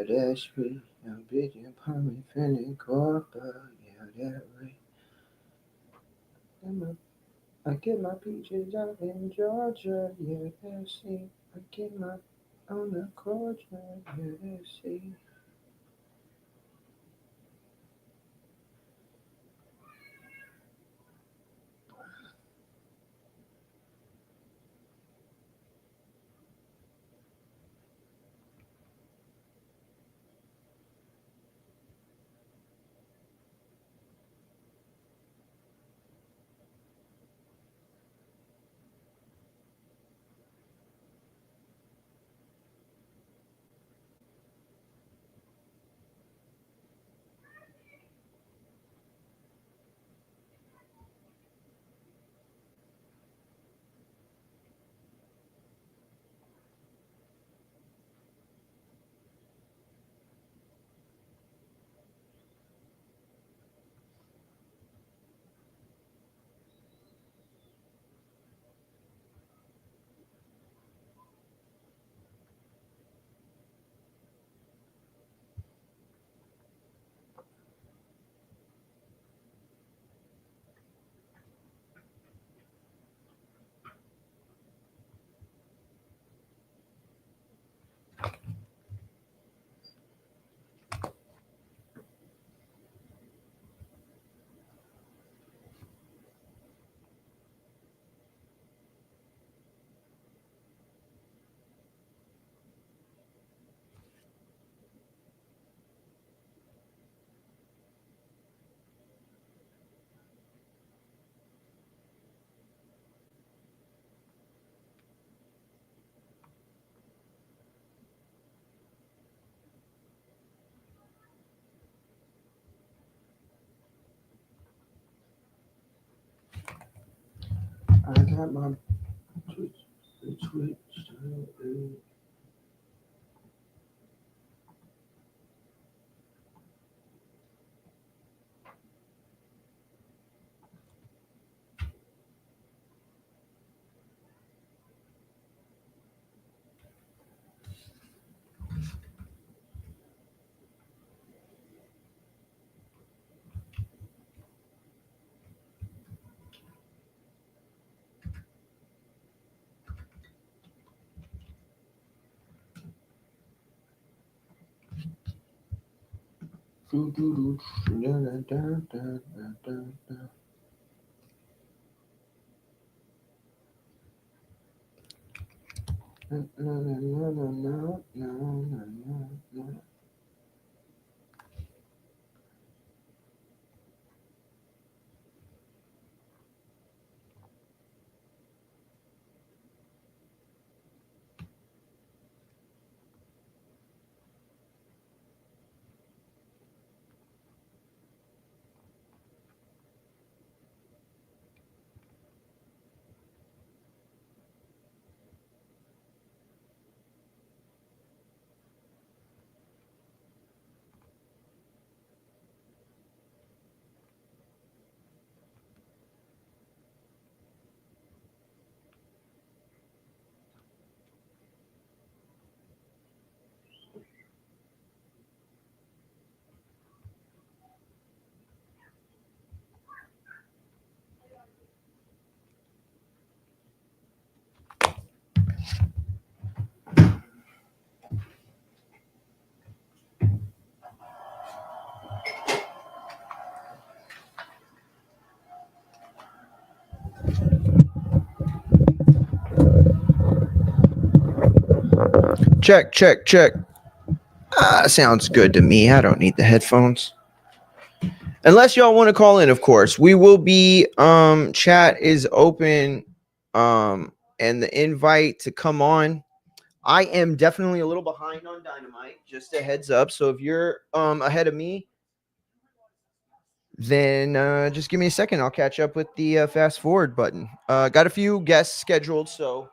that's free. I'm bitching upon me, feeling corporate. Yeah, that way. I get my peaches out in Georgia. Yeah, that's it. I get my on the culture. Yeah, that's it. I got my Twitch. Check, check, check. Sounds good to me. I don't need the headphones. Unless y'all want to call in, of course. We will be chat is open and the invite to come on. I am definitely a little behind on Dynamite, just a heads up. So if you're ahead of me, then just give me a second. I'll catch up with the fast forward button. Got a few guests scheduled, so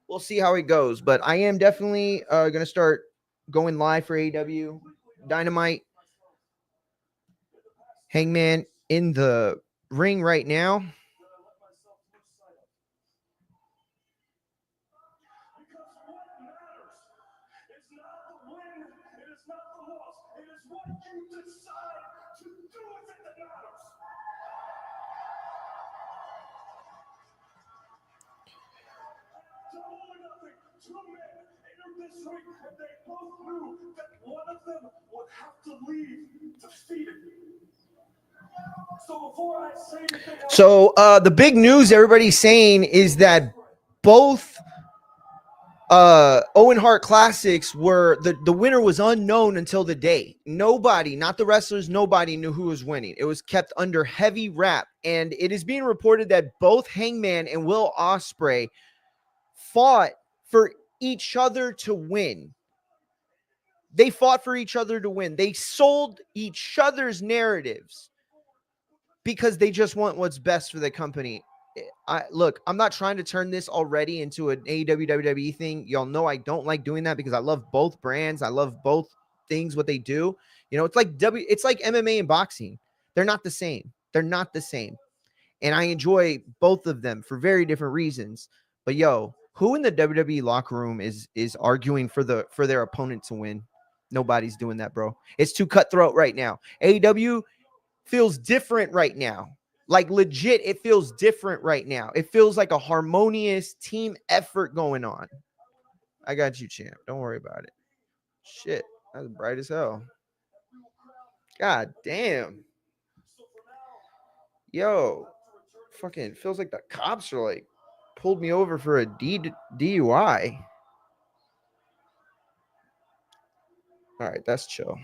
we'll see how it goes. But I am definitely going to start going live for AEW. Dynamite, Hangman in the ring right now. So the big news everybody's saying is that both Owen Hart Classics were the winner was unknown until the day. Nobody, not the wrestlers, nobody knew who was winning. It was kept under heavy wrap, and it is being reported that both Hangman and Will Ospreay fought for each other to win. They fought for each other to win. They sold each other's narratives because they just want what's best for the company. Look, I'm not trying to turn this already into an AEW WWE thing. Y'all know I don't like doing that because I love both brands. I love both things, what they do. You know, it's like MMA and boxing. They're not the same. They're not the same. And I enjoy both of them for very different reasons. But yo, who in the WWE locker room is arguing for their opponent to win? Nobody's doing that, bro. It's too cutthroat right now. AEW feels different right now. Like legit, it feels different right now. It feels like a harmonious team effort going on. I got you, champ. Don't worry about it. Shit, that's bright as hell. God damn. Yo, fucking feels like the cops are like pulled me over for a DUI. All right, that's chill.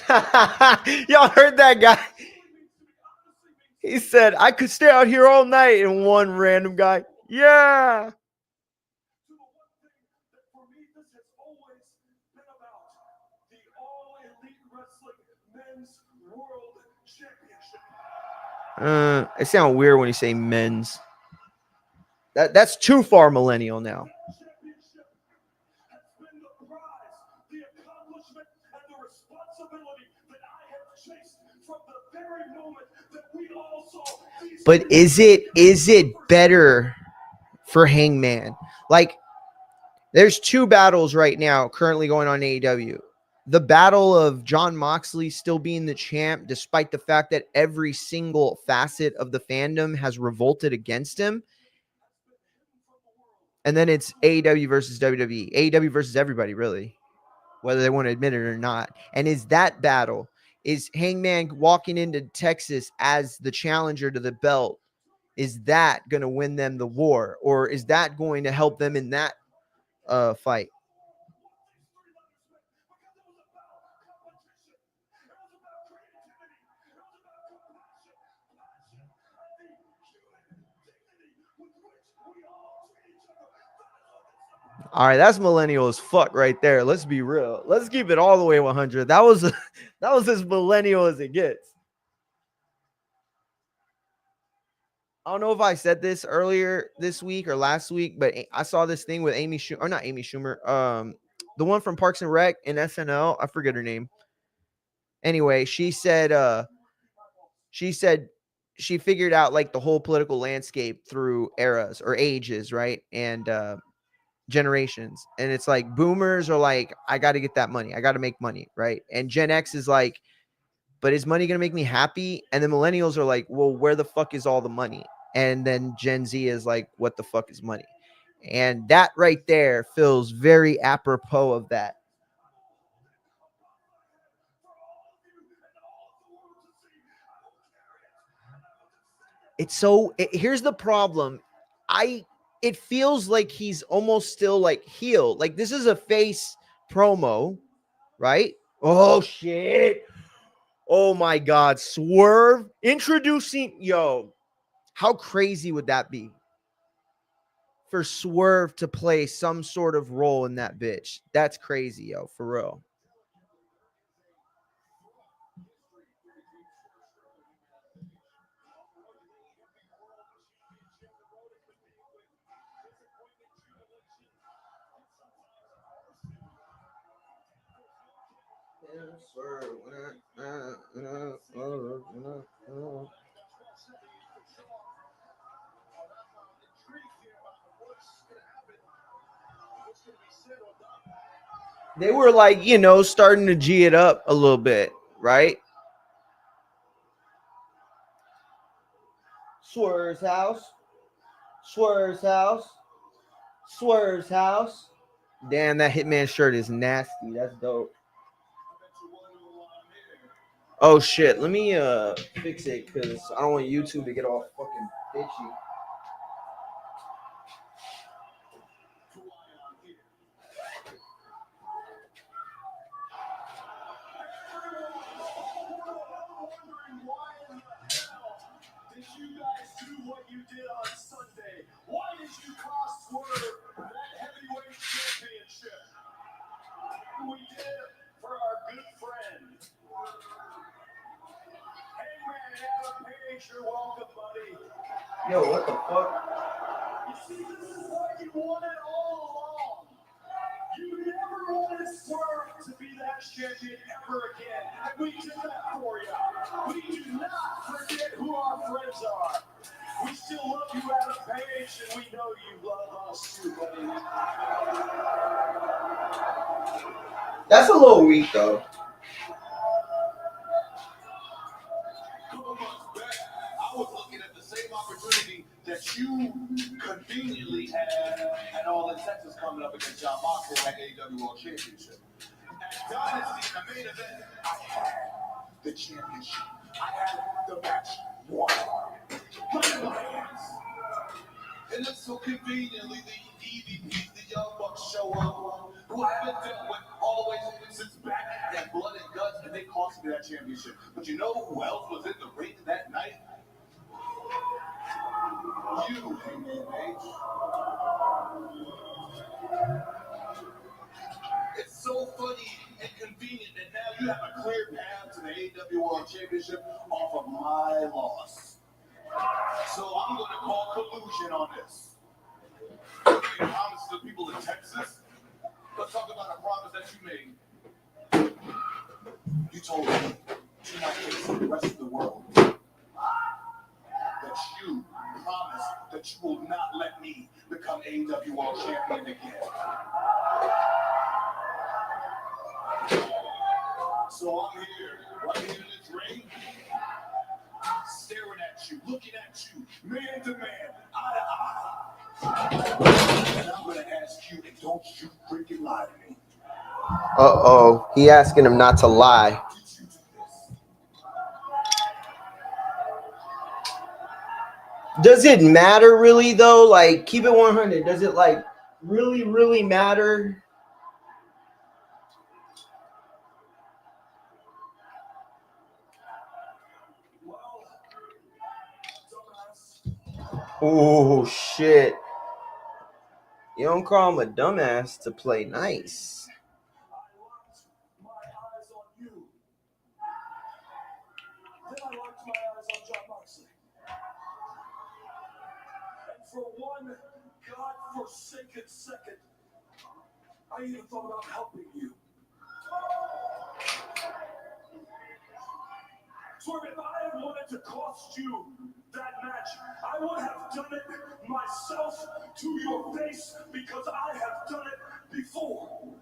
Y'all heard that guy? He said, I could stay out here all night. And one random guy, yeah. It sounds weird when you say men's. That's too far millennial now. But is it better for Hangman? Like, there's two battles right now currently going on in AEW. The battle of Jon Moxley still being the champ, despite the fact that every single facet of the fandom has revolted against him. And then it's AEW versus WWE. AEW versus everybody, really, whether they want to admit it or not. And is that battle, is Hangman walking into Texas as the challenger to the belt, is that going to win them the war? Or is that going to help them in that fight? All right, that's millennial as fuck right there. Let's be real. Let's keep it all the way 100. That was as millennial as it gets. I don't know if I said this earlier this week or last week, but I saw this thing with Amy Schumer, or not Amy Schumer, the one from Parks and Rec and SNL. I forget her name. Anyway, she said she figured out like the whole political landscape through eras or ages, right? And generations. And it's like boomers are like, I got to get that money. I got to make money, right? And Gen X is like, but is money going to make me happy? And the millennials are like, well, where the fuck is all the money? And then Gen Z is like, what the fuck is money? And that right there feels very apropos of that. Here's the problem. It feels like he's almost still like heel. Like this is a face promo, right? Oh shit. Oh my God. Swerve introducing, yo, how crazy would that be for Swerve to play some sort of role in that bitch? That's crazy, yo, for real. They were like, starting to G it up a little bit, right? Swerve's house. Swerve's house. Swerve's house. Damn, that Hitman shirt is nasty. That's dope. Oh shit, let me fix it because I don't want YouTube to get all fucking bitchy. Did you guys do what you did on Sunday? Why did you cost Swerve that heavyweight championship? We did it for our good friend. Hey man, Adam Page, you're welcome, buddy. Yo, what the fuck? You see, this is what you wanted all along. You never wanted Swerve to be that champion ever again, and we did that for you. We do not forget who our friends are. We still love you, Adam Page, and we know you love us too, buddy. That's a little weak though. Couple months back, I was looking at the same opportunity that you conveniently had at All in Texas coming up against John Moxley at AEW World Championship. At Dynasty, in the main event, I had the championship. I had the match won. Right in my hands. And then so conveniently, the EVPs, the Young Bucks show up, who I haven't dealt with all the way since back at Blood and Guts, and they cost me that championship. But you know who else was in the ring that night? You, Hangman Page. It's so funny and convenient that now you have a clear path to the AEW World Championship off of my loss. So I'm going to call collusion on this. You promise the people in Texas? Let's talk about a promise that you made. You told me to not face the rest of the world. That you promise that you will not let me become AEW World Champion again. So I'm here, right here in this ring, staring at you, looking at you, man to man, eye to eye. And I'm gonna ask you, and don't you freaking lie to me. Uh-oh. He asking him not to lie. Did you do this? Does it matter really though? Like, keep it 100. Does it like really matter? Well, dumbass. Oh shit. You don't call him a dumbass to play nice. I locked my eyes on you. Then I locked my eyes on John Moxley. And for one God-forsaken second, I even thought about helping you. Swerve, if I had wanted to cost you that match, I would have done it myself to your face because I have done it before.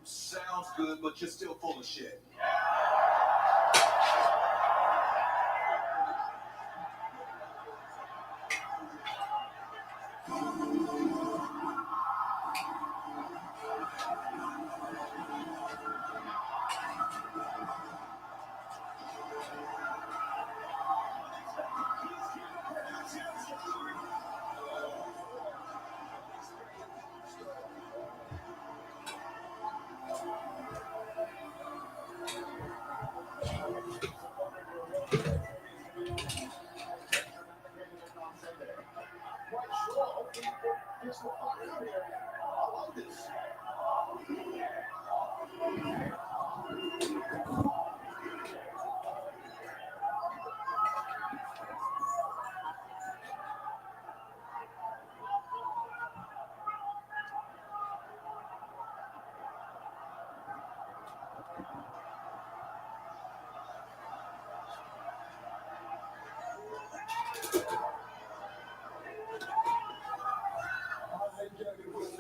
Sounds good, but you're still full of shit.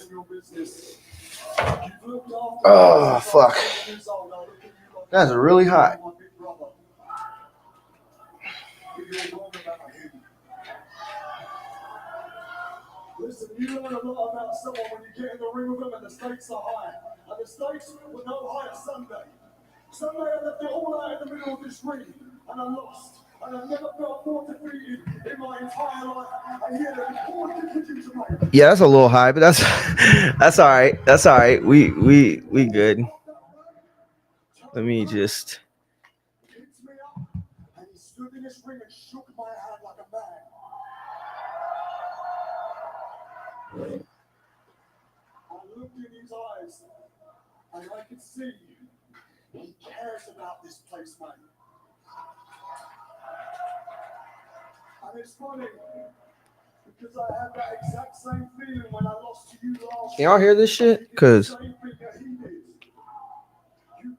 Your business. Oh, fuck. That's really hot. Listen, you learn a lot about someone when you get in the ring with them and the stakes are high. And the stakes were no higher Sunday. Sunday I left it all out in the middle of this ring and I lost. And I never felt more defeated in my entire life. And yet I poured the kitchen to my... Yeah, that's a little high, but that's all right. That's all right. We good. Let me just... He picked me up and he stood in this ring and shook my hand like a man. I looked in his eyes and I could see he cares about this place, mate. And it's funny because I had that exact same feeling when I lost to you last. Can y'all hear this shit? Cause you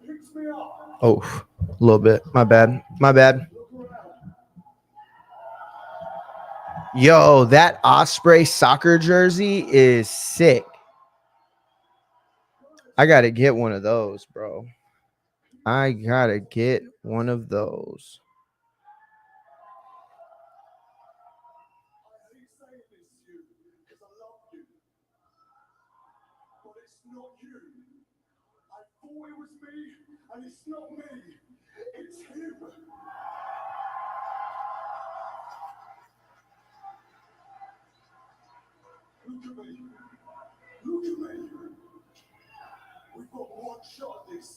picked me up. oh, a little bit. My bad. My bad. Yo, that Osprey soccer jersey is sick. I gotta get one of those, bro. I gotta get one of those. I hate saying this to you because I love you. But it's not you. I thought it was me, and it's not me. It's him. Look at me. Look at me. We've got one shot at this.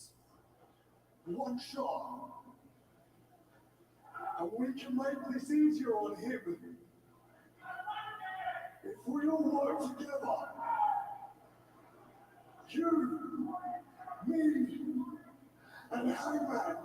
One shot. And we can make this easier on him. If we all work together. You, me, and Hangman.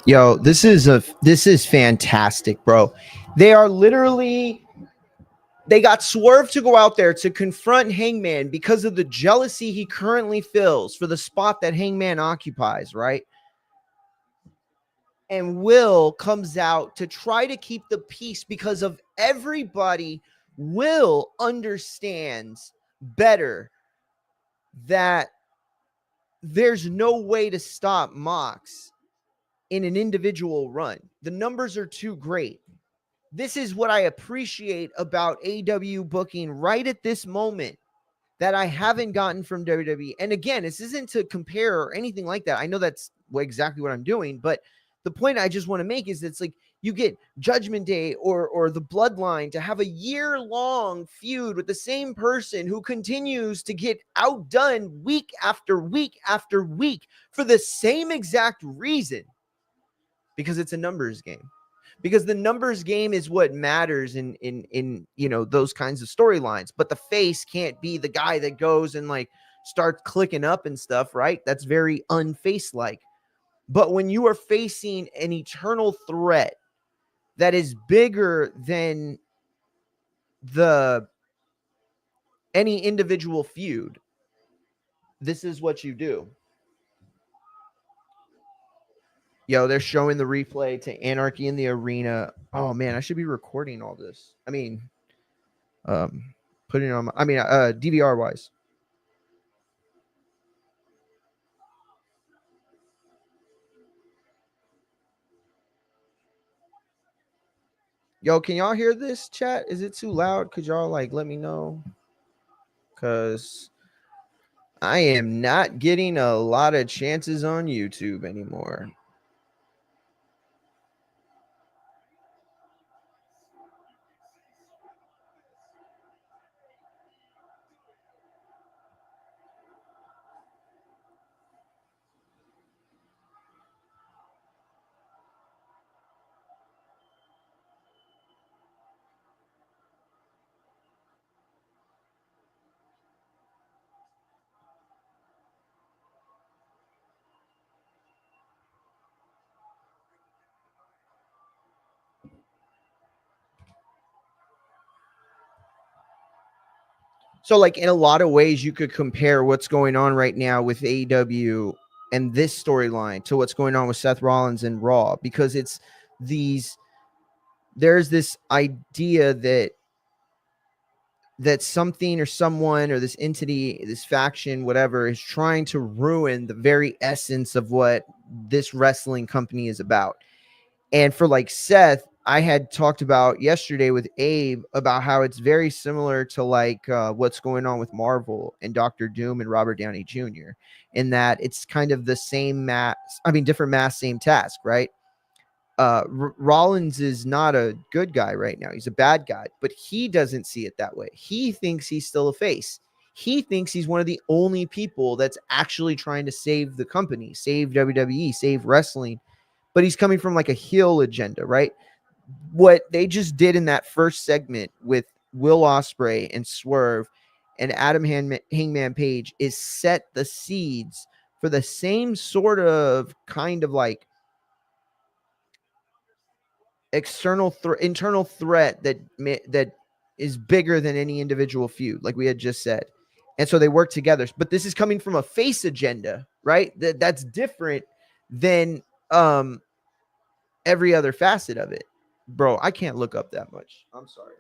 Yo, this is fantastic, bro. They are literally they got Swerve to go out there to confront Hangman because of the jealousy he currently feels for the spot that Hangman occupies, right? And Will comes out to try to keep the peace because of everybody. Will understands better that there's no way to stop Mox in an individual run. The numbers are too great. This is what I appreciate about AW booking right at this moment that I haven't gotten from WWE. And again, this isn't to compare or anything like that. I know that's exactly what I'm doing, but the point I just want to make is it's like you get Judgment Day or the Bloodline to have a year-long feud with the same person who continues to get outdone week after week after week for the same exact reason, because it's a numbers game. Because the numbers game is what matters in those kinds of storylines. But the face can't be the guy that goes and like starts clicking up and stuff, right? That's very unface-like. But when you are facing an eternal threat that is bigger than any individual feud, this is what you do. Yo, they're showing the replay to Anarchy in the Arena. Oh man, I should be recording all this. I mean, putting it on my, DVR wise. Yo, can y'all hear this, chat? Is it too loud? Could y'all like let me know? Because I am not getting a lot of chances on YouTube anymore. So, like, in a lot of ways, you could compare what's going on right now with AEW and this storyline to what's going on with Seth Rollins and Raw, because it's these, there's this idea that something or someone or this entity, this faction, whatever, is trying to ruin the very essence of what this wrestling company is about. And for like Seth, I had talked about yesterday with Abe about how it's very similar to like what's going on with Marvel and Doctor Doom and Robert Downey Jr. in that it's kind of the same mass, I mean, different mass, same task, right? Rollins is not a good guy right now. He's a bad guy, but he doesn't see it that way. He thinks he's still a face. He thinks he's one of the only people that's actually trying to save the company, save WWE, save wrestling. But he's coming from like a heel agenda, right? What they just did in that first segment with Will Ospreay and Swerve and Adam Hangman Page is set the seeds for the same sort of kind of like internal threat that is bigger than any individual feud, like we had just said. And so they work together. But this is coming from a face agenda, right? That's different than every other facet of it. Bro, I can't look up that much. I'm sorry.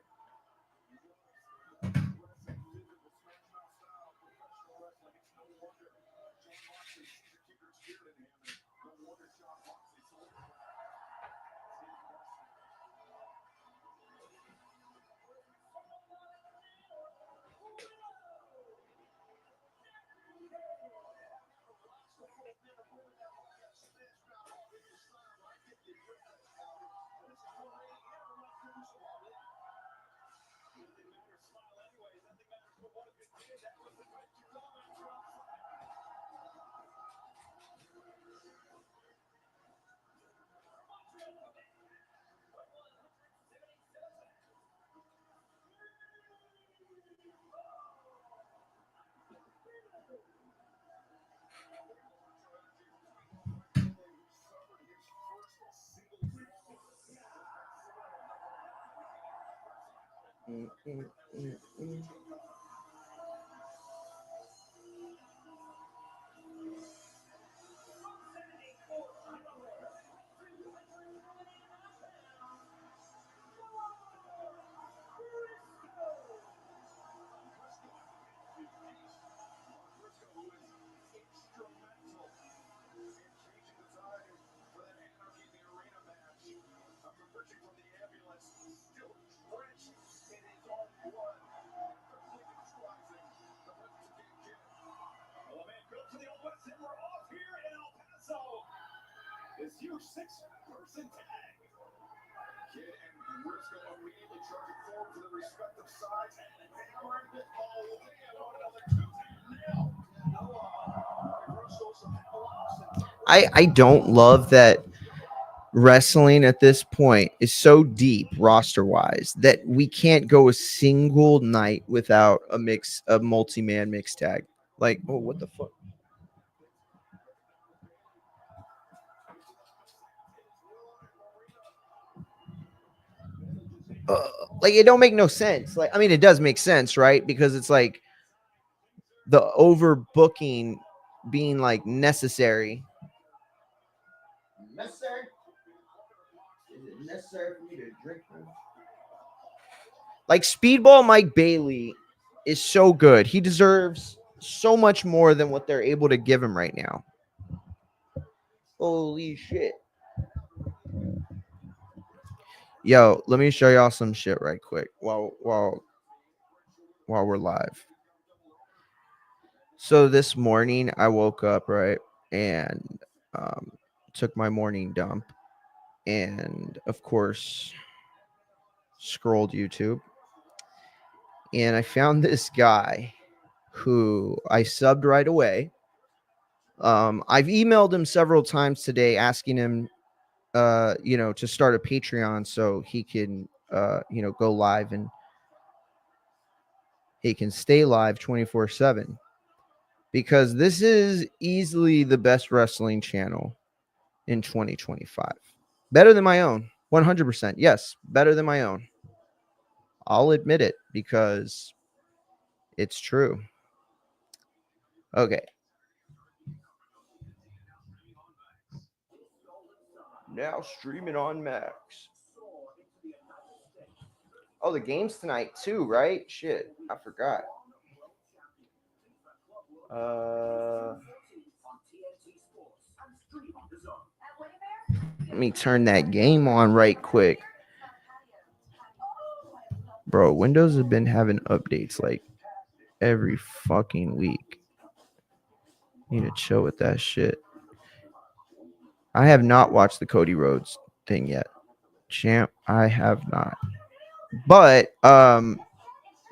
This huge six-person tag. Kid and Briscoe immediately charging forward to their respective sides and hammering it all in on another two-tag now. I don't love that wrestling at this point is so deep roster wise that we can't go a single night without a multi-man mix tag. Like, oh, what the fuck? Like, it don't make no sense. Like, I mean, it does make sense, right? Because it's like the overbooking being like necessary. Necessary? Is it necessary for me to drink? Like, Speedball Mike Bailey is so good. He deserves so much more than what they're able to give him right now. Holy shit. Yo, let me show y'all some shit right quick while we're live. So this morning I woke up, right, and took my morning dump, and of course scrolled YouTube, and I found this guy who I subbed right away. I've emailed him several times today asking him to start a Patreon so he can go live and he can stay live 24/7, because this is easily the best wrestling channel in 2025. Better than my own, 100%. Yes, better than my own. I'll admit it, because It's true. Okay. Now streaming on Max. Oh, the game's tonight too, right? Shit, I forgot. Let me turn that game on right quick. Bro, Windows has been having updates like every fucking week. Need to chill with that shit. I have not watched the Cody Rhodes thing yet. Champ, I have not. But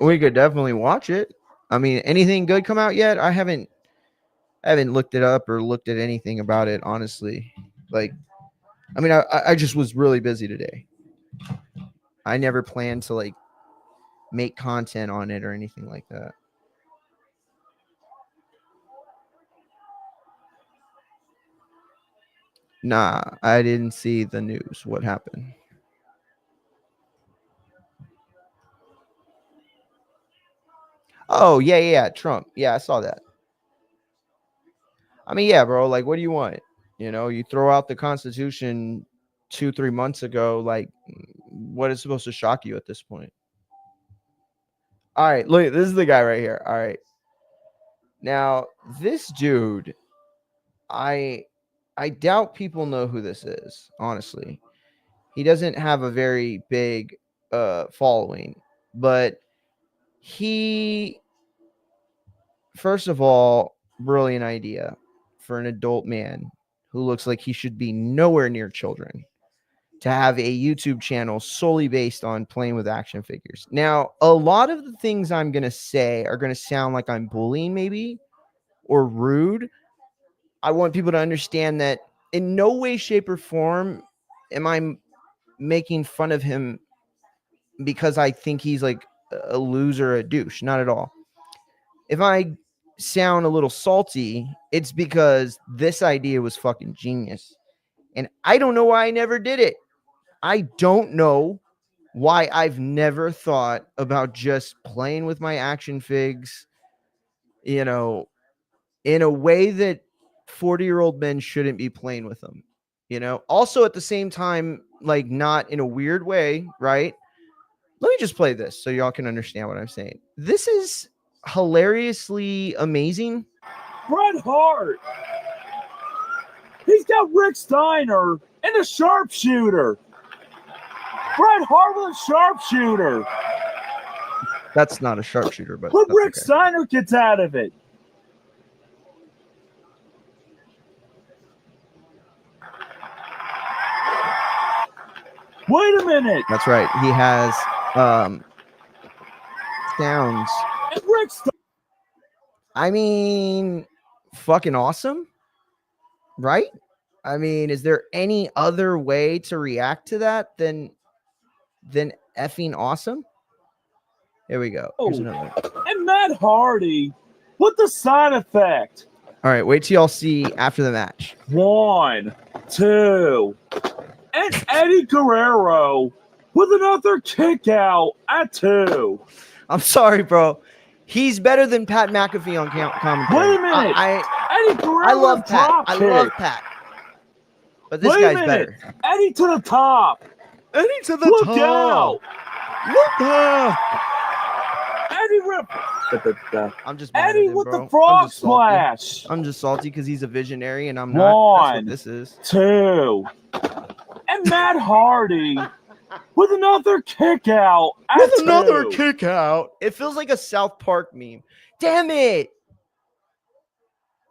we could definitely watch it. I mean, anything good come out yet? I haven't looked it up or looked at anything about it, honestly. Like, I mean, I just was really busy today. I never planned to like make content on it or anything like that. Nah, I didn't see the news. What happened? Oh, yeah. Trump. Yeah, I saw that. I mean, yeah, bro. Like, what do you want? You know, you throw out the Constitution 2-3 months ago. Like, what is supposed to shock you at this point? All right, look, this is the guy right here. All right. Now, this dude, I doubt people know who this is, honestly. He doesn't have a very big following, but he, first of all, brilliant idea for an adult man who looks like he should be nowhere near children to have a YouTube channel solely based on playing with action figures. Now, a lot of the things I'm going to say are going to sound like I'm bullying maybe or rude. I want people to understand that in no way, shape, or form am I making fun of him because I think he's like a loser, a douche. Not at all. If I sound a little salty, it's because this idea was fucking genius. And I don't know why I never did it. I don't know why I've never thought about just playing with my action figs, you know, in a way that 40-year-old men shouldn't be playing with them, you know? Also at the same time, like not in a weird way, right? Let me just play this so y'all can understand what I'm saying. This is hilariously amazing. Bret Hart. He's got Rick Steiner and a sharpshooter. Bret Hart with a sharpshooter. That's not a sharpshooter, but what Rick okay. Steiner gets out of it. Wait a minute. That's right. He has sounds. And Rick I mean, fucking awesome, right? I mean, is there any other way to react to that than effing awesome? Here we go. Here's another one. And Matt Hardy with the side effect. All right, wait till y'all see after the match. 1, 2. And Eddie Guerrero with another kick out at 2. I'm sorry, bro. He's better than Pat McAfee on commentary. Wait a minute. Eddie Guerrero. I love Pat. I love Pat. But this guy's better. Eddie to the top. Eddie to the Look top. out. Look out. Eddie rip. I'm just mad Eddie at him, with bro. the frog splash. I'm just salty because he's a visionary and I'm not. That's what this is. 2. And Matt Hardy with another kick out. With another kick out. It feels like a South Park meme. Damn it.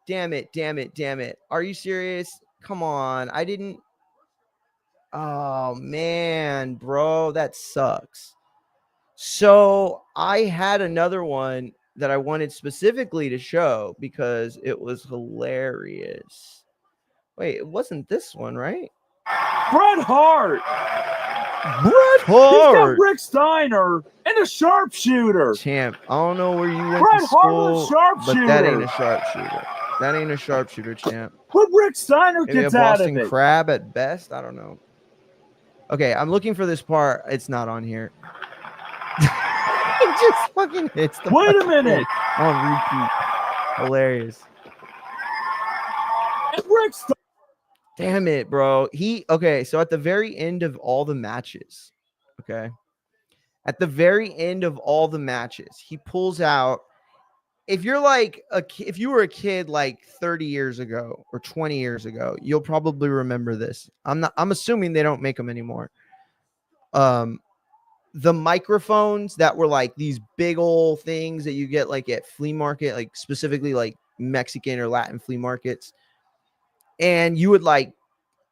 Damn it. Are you serious? Come on. I didn't. Oh, man, bro. That sucks. So I had another one that I wanted specifically to show because it was hilarious. Wait, it wasn't this one, right? Bret Hart. Bret Hart. He's got Rick Steiner and a sharpshooter. Champ, I don't know where you went Bret to Hart with a school, but that ain't sharpshooter. a sharpshooter. That ain't a sharpshooter, champ. What Rick Steiner Maybe a gets out of Boston it. Crab at best. I don't know. Okay, I'm looking for this part. It's not on here. he just fucking hits the Wait a fucking minute. thing on repeat. Hilarious. And Rick Steiner. Damn it, bro. Okay, so at the very end of all the matches, okay, at the very end of all the matches, he pulls out. If you're like if you were a kid like 30 years ago or 20 years ago, you'll probably remember this. I'm assuming they don't make them anymore. The microphones that were like these big old things that you get like at flea market, like specifically like Mexican or Latin flea markets, and you would like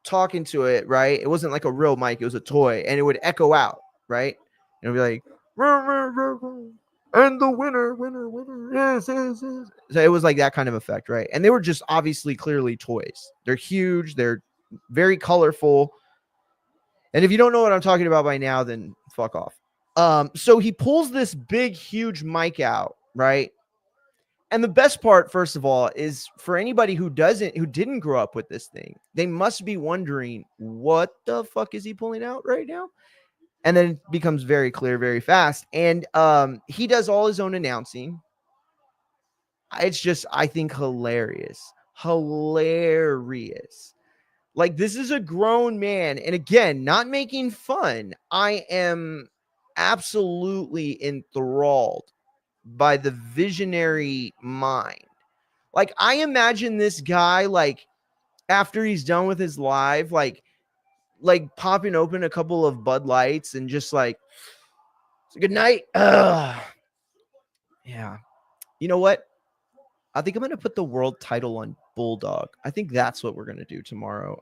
talk into it, right? It wasn't like a real mic, it was a toy, and it would echo out, right? And it'd be like, and the winner is. So it was like that kind of effect, right? And they were just obviously clearly toys. They're huge, they're very colorful. And if you don't know what I'm talking about by now, then fuck off. So he pulls this big, huge mic out, right? And the best part, first of all, is for anybody who didn't grow up with this thing, they must be wondering, what the fuck is he pulling out right now? And then it becomes very clear very fast. And he does all his own announcing. It's just, I think, hilarious. Hilarious. Like, this is a grown man. And again, not making fun. I am absolutely enthralled by the visionary mind. Like, I imagine this guy, like, after he's done with his live, like popping open a couple of Bud Lights and just like, good night. Yeah. You know what? I think I'm gonna put the world title on Bulldog. I think that's what we're gonna do tomorrow.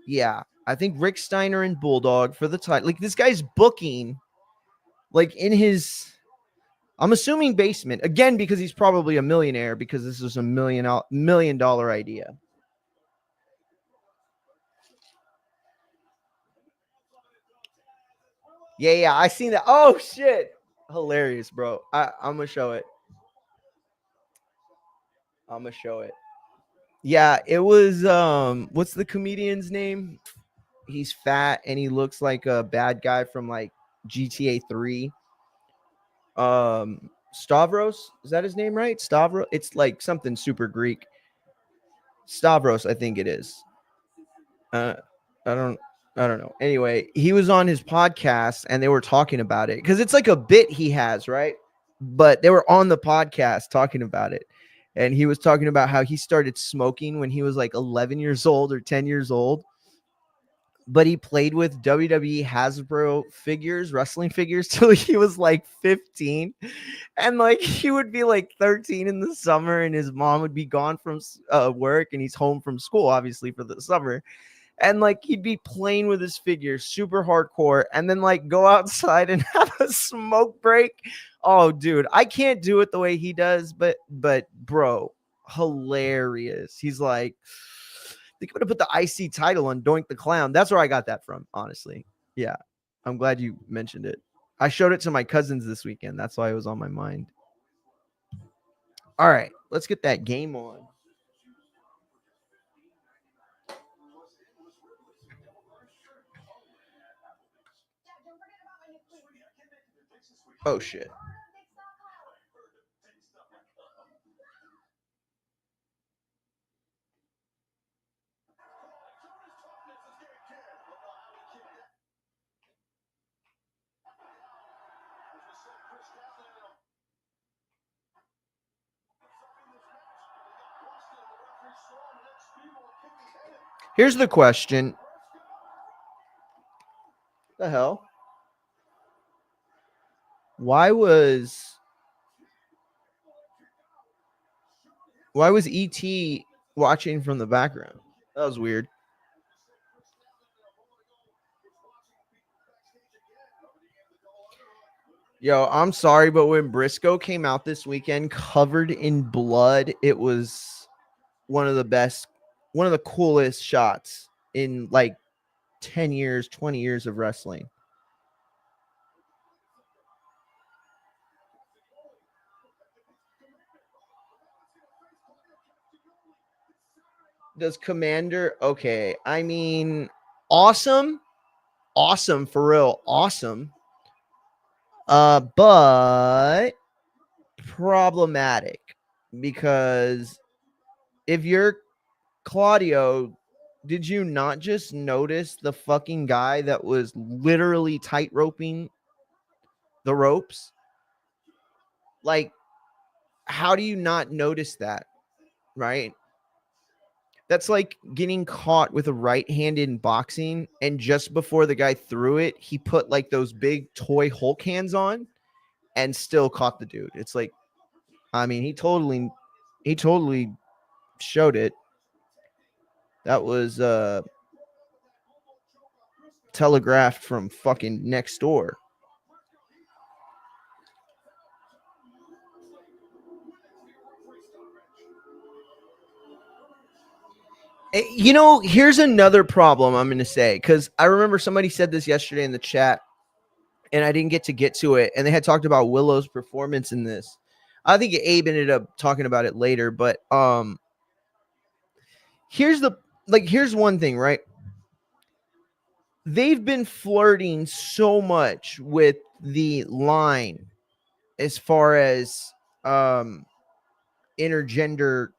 Yeah. I think Rick Steiner and Bulldog for the title. Like, this guy's booking, like, in his, I'm assuming, basement again, because he's probably a millionaire, because this is a $1 million idea. Yeah, I seen that. Oh shit, hilarious, bro. I'm gonna show it. Yeah, it was what's the comedian's name? He's fat and he looks like a bad guy from like GTA 3. Stavros, is that his name, right? Stavros. It's like something super Greek. Stavros, I think it is. I don't know. Anyway, he was on his podcast and they were talking about it because it's like a bit he has, right? But they were on the podcast talking about it. And he was talking about how he started smoking when he was like 11 years old or 10 years old. But he played with WWE Hasbro figures, wrestling figures, till he was like 15. And like he would be like 13 in the summer, and his mom would be gone from work, and he's home from school, obviously, for the summer. And like he'd be playing with his figures super hardcore, and then like go outside and have a smoke break. Oh, dude, I can't do it the way he does, but bro, hilarious. He's like, I think I'm gonna put the IC title on Doink the Clown. That's where I got that from, honestly. Yeah, I'm glad you mentioned it. I showed it to my cousins this weekend. That's why it was on my mind. All right, let's get that game on. Oh shit. Here's the question. The hell? Why was ET watching from the background? That was weird. Yo, I'm sorry, but when Briscoe came out this weekend covered in blood, it was one of the best, one of the coolest shots in like 10 years, 20 years of wrestling. Does Commander, okay, I mean, awesome for real, awesome. But problematic because if you're Claudio, did you not just notice the fucking guy that was literally tight roping the ropes? Like, how do you not notice that? Right? That's like getting caught with a right hand in boxing, and just before the guy threw it, he put like those big toy Hulk hands on and still caught the dude. It's like, I mean, he totally showed it. That was telegraphed from fucking next door. You know, here's another problem I'm going to say, because I remember somebody said this yesterday in the chat, and I didn't get to it. And they had talked about Willow's performance in this. I think Abe ended up talking about it later, but here's one thing, right? They've been flirting so much with the line as far as intergender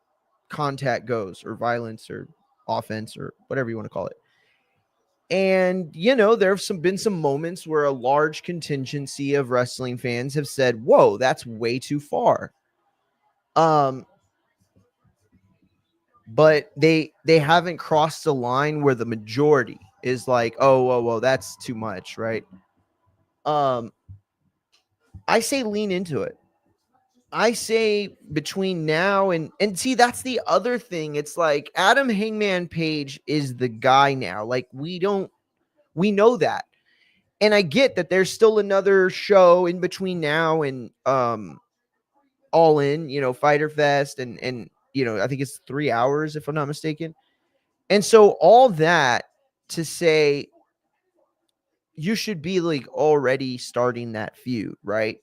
contact goes, or violence, or offense, or whatever you want to call it. And, you know, there have been some moments where a large contingency of wrestling fans have said, whoa, that's way too far. But they haven't crossed the line where the majority is like, oh, well, that's too much, right? I say lean into it. I say between now and see, that's the other thing. It's like Adam Hangman Page is the guy now. Like, we know that. And I get that there's still another show in between now and All In, you know, Fighter Fest, and you know, I think it's 3 hours if I'm not mistaken. And so all that to say, you should be like already starting that feud, right?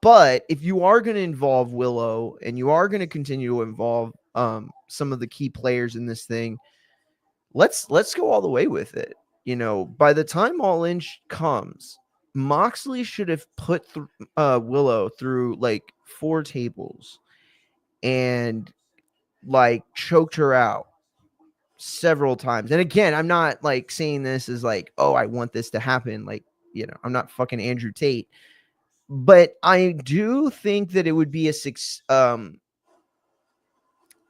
But if you are going to involve Willow and you are going to continue to involve some of the key players in this thing, let's go all the way with it. You know, by the time All In comes, Moxley should have put Willow through like 4 tables and like choked her out several times. And again, I'm not like saying this as like, oh, I want this to happen. Like, you know, I'm not fucking Andrew Tate, but I do think that it would be a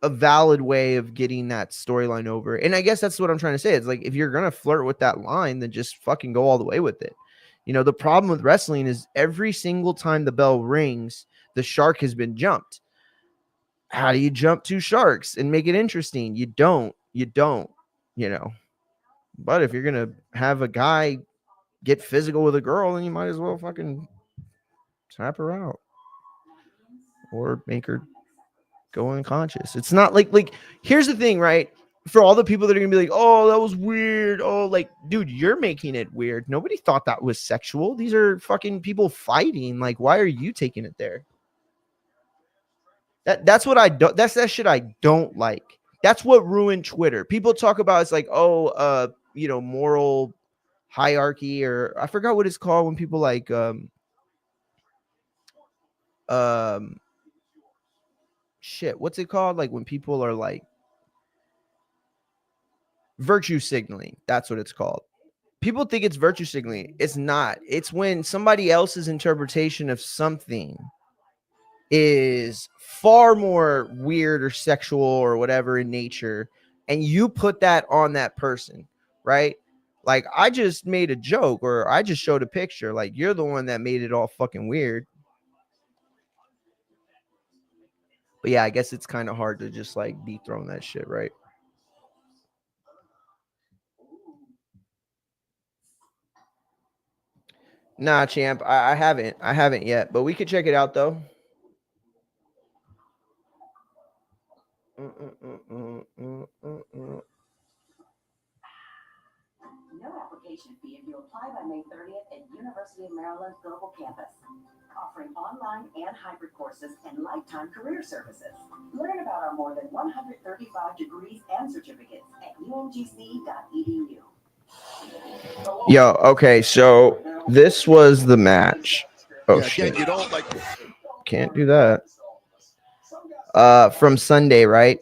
valid way of getting that storyline over. And I guess that's what I'm trying to say. It's like, if you're going to flirt with that line, then just fucking go all the way with it. You know, the problem with wrestling is every single time the bell rings, the shark has been jumped. How do you jump 2 sharks and make it interesting? You don't, you know. But if you're going to have a guy get physical with a girl, then you might as well fucking tap her out or make her go unconscious. It's not like here's the thing, right? For all the people that are gonna be like, oh, that was weird. Oh, like, dude, you're making it weird. Nobody thought that was sexual. These are fucking people fighting. Like, why are you taking it there? That's what I don't. That's that shit I don't like. That's what ruined Twitter. People talk about it's like, oh, you know, moral hierarchy, or I forgot what it's called when people like shit, what's it called? Like when people are like virtue signaling. That's what it's called. People think it's virtue signaling. It's not. It's when somebody else's interpretation of something is far more weird or sexual or whatever in nature, and you put that on that person, right? Like, I just made a joke or I just showed a picture. Like, you're the one that made it all fucking weird. But yeah, I guess it's kind of hard to just like dethrone that shit, right? Nah, champ, I haven't yet, but we could check it out though. No application fee if you apply by May 30th at University of Maryland Global Campus, offering online and hybrid courses and lifetime career services. Learn about our more than 135 degrees and certificates at umgc.edu. Yo, okay, so This was the match. Oh, yeah, shit. again, you don't like. Can't do that. From Sunday, right?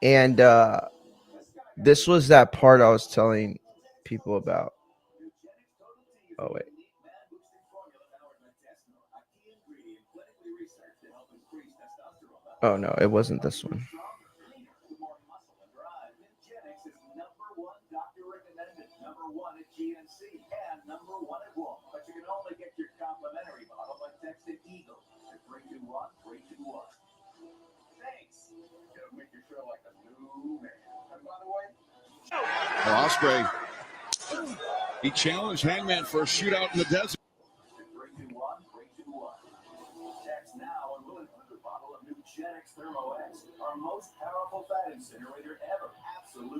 And this was that part I was telling people about. Oh, wait. Oh, no, it wasn't this one. Osprey. He challenged Hangman for a shootout in the desert.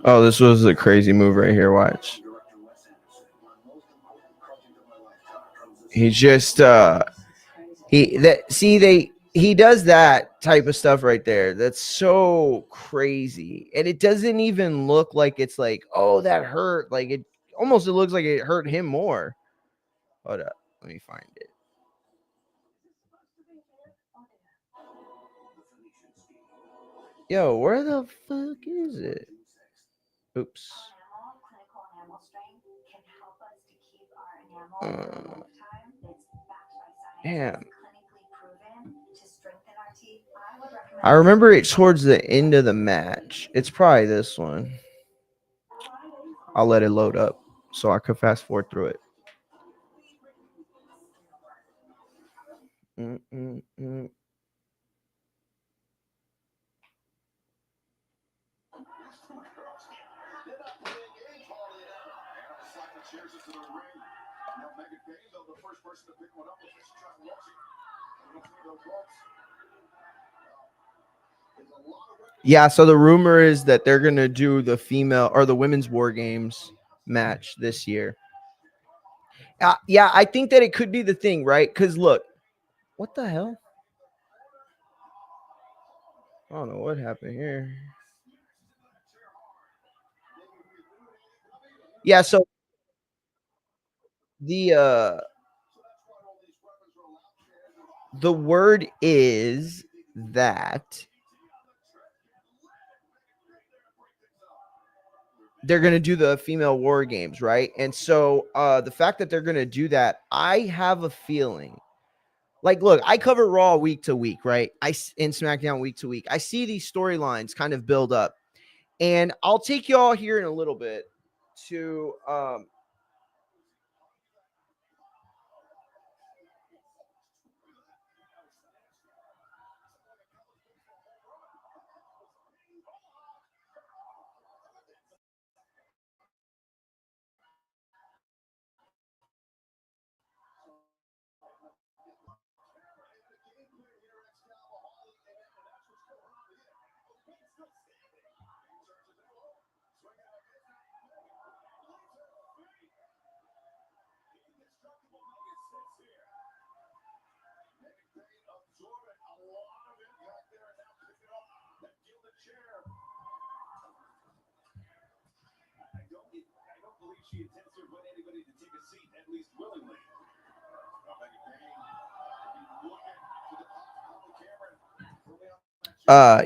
Oh, this was a crazy move right here. Watch. He just he does that type of stuff right there. That's so crazy. And it doesn't even look like it's like, oh, that hurt. Like it looks like it hurt him more. Hold up. Let me find it. Yo, where the fuck is it? Oops. Damn. I remember it towards the end of the match. It's probably this one. I'll let it load up so I could fast forward through it. Yeah, so the rumor is that they're gonna do the female or the women's war games match this year. Yeah, I think that it could be the thing, right? Because look, what the hell? I don't know what happened here. Yeah, so the word is that they're going to do the female war games, right? And so the fact that they're going to do that, I have a feeling. Like, look, I cover Raw week to week, right? In SmackDown week to week. I see these storylines kind of build up. And I'll take y'all here in a little bit to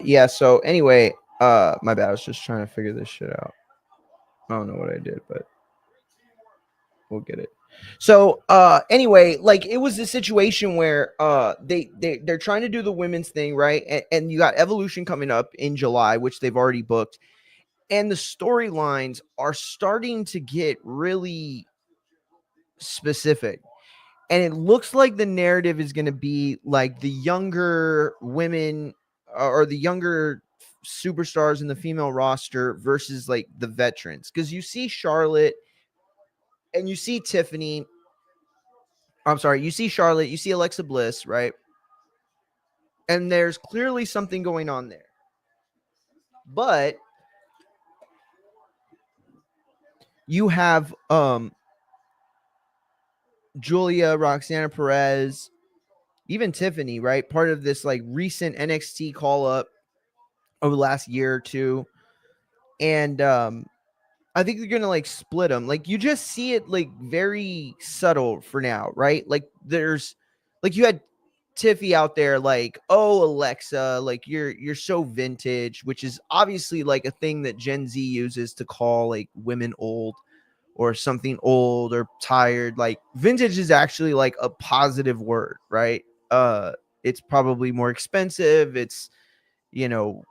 yeah, so anyway, my bad. I was just trying to figure this shit out. I don't know what I did, but we'll get it. So anyway, like it was a situation where they're trying to do the women's thing, right? And you got Evolution coming up in July, which they've already booked. And the storylines are starting to get really specific. And it looks like the narrative is going to be like the younger women or the younger superstars in the female roster versus like the veterans. Because you see Charlotte and you see Tiffany. I'm sorry, you see Charlotte, you see Alexa Bliss, right? And there's clearly something going on there. But you have Julia, Roxana Perez, even Tiffany, right? Part of this like recent NXT call up over the last year or two. And I think they're gonna like split them. Like you just see it like very subtle for now, right? Like there's like you had Tiffy out there like, oh Alexa, like you're so vintage, which is obviously like a thing that Gen Z uses to call like women old or something old or tired. Like vintage is actually like a positive word, right? It's probably more expensive, it's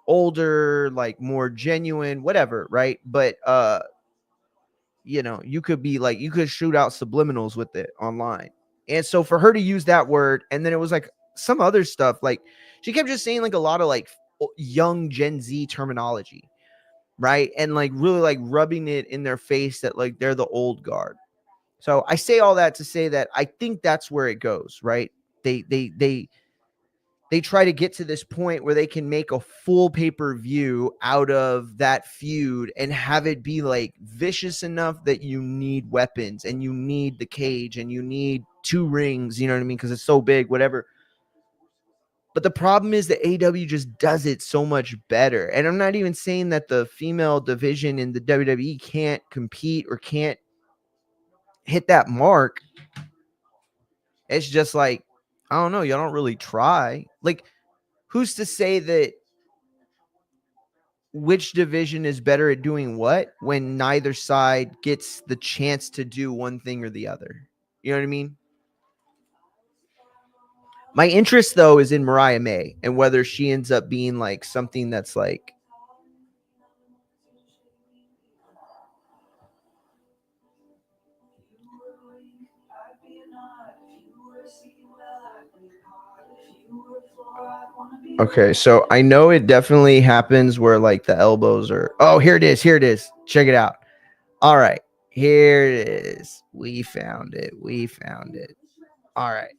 older, like more genuine, whatever, right? But you could be like, you could shoot out subliminals with it online. And so for her to use that word, and then it was like some other stuff, like she kept just saying like a lot of like young Gen Z terminology, right? And like really like rubbing it in their face that like they're the old guard. So I say all that to say that I think that's where it goes, right? They try to get to this point where they can make a full pay-per-view out of that feud and have it be like vicious enough that you need weapons and you need the cage and you need 2 rings, you know what I mean? Because it's so big, whatever. But the problem is that AEW just does it so much better. And I'm not even saying that the female division in the WWE can't compete or can't hit that mark. It's just like, I don't know, y'all don't really try. Like, who's to say that which division is better at doing what when neither side gets the chance to do one thing or the other? You know what I mean? My interest, though, is in Mariah May and whether she ends up being like something that's like, okay, so I know it definitely happens where like the elbows are. Oh, here it is. Here it is. Check it out. All right. Here it is. We found it. We found it. All right.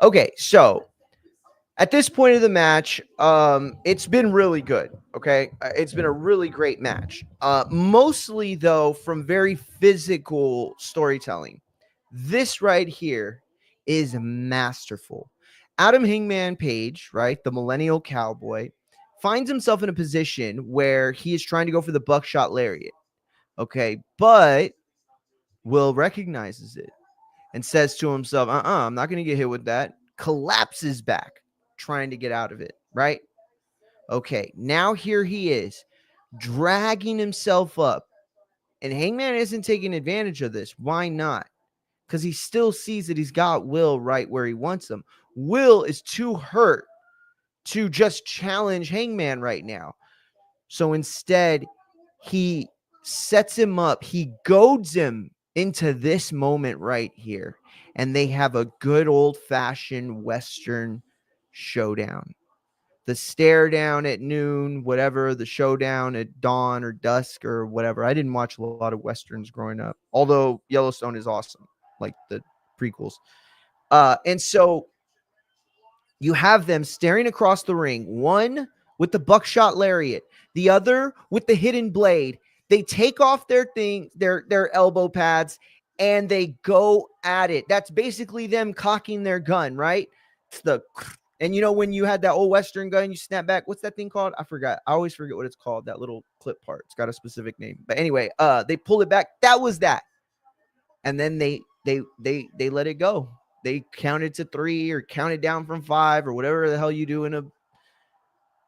Okay. So at this point of the match, it's been really good. Okay. It's been a really great match. Mostly, though, from very physical storytelling. This right here is masterful. Adam Hangman Page, right, the millennial cowboy, finds himself in a position where he is trying to go for the buckshot lariat. Okay, but Will recognizes it and says to himself, I'm not going to get hit with that. Collapses back, trying to get out of it, right? Okay, now here he is, dragging himself up. And Hangman isn't taking advantage of this. Why not? Because he still sees that he's got Will right where he wants him. Will is too hurt to just challenge Hangman right now. So instead, he sets him up. He goads him into this moment right here. And they have a good old-fashioned Western showdown. The stare down at noon, whatever, the showdown at dawn or dusk or whatever. I didn't watch a lot of Westerns growing up, although Yellowstone is awesome, like the prequels. And so you have them staring across the ring, one with the buckshot lariat, the other with the hidden blade. They take off their elbow pads, and they go at it. That's basically them cocking their gun, right? It's and when you had that old Western gun, you snap back. What's that thing called? I forgot. I always forget what it's called. That little clip part. It's got a specific name. But anyway, they pull it back. That was that. And then they let it go. They counted to 3 or counted down from 5 or whatever the hell you do in a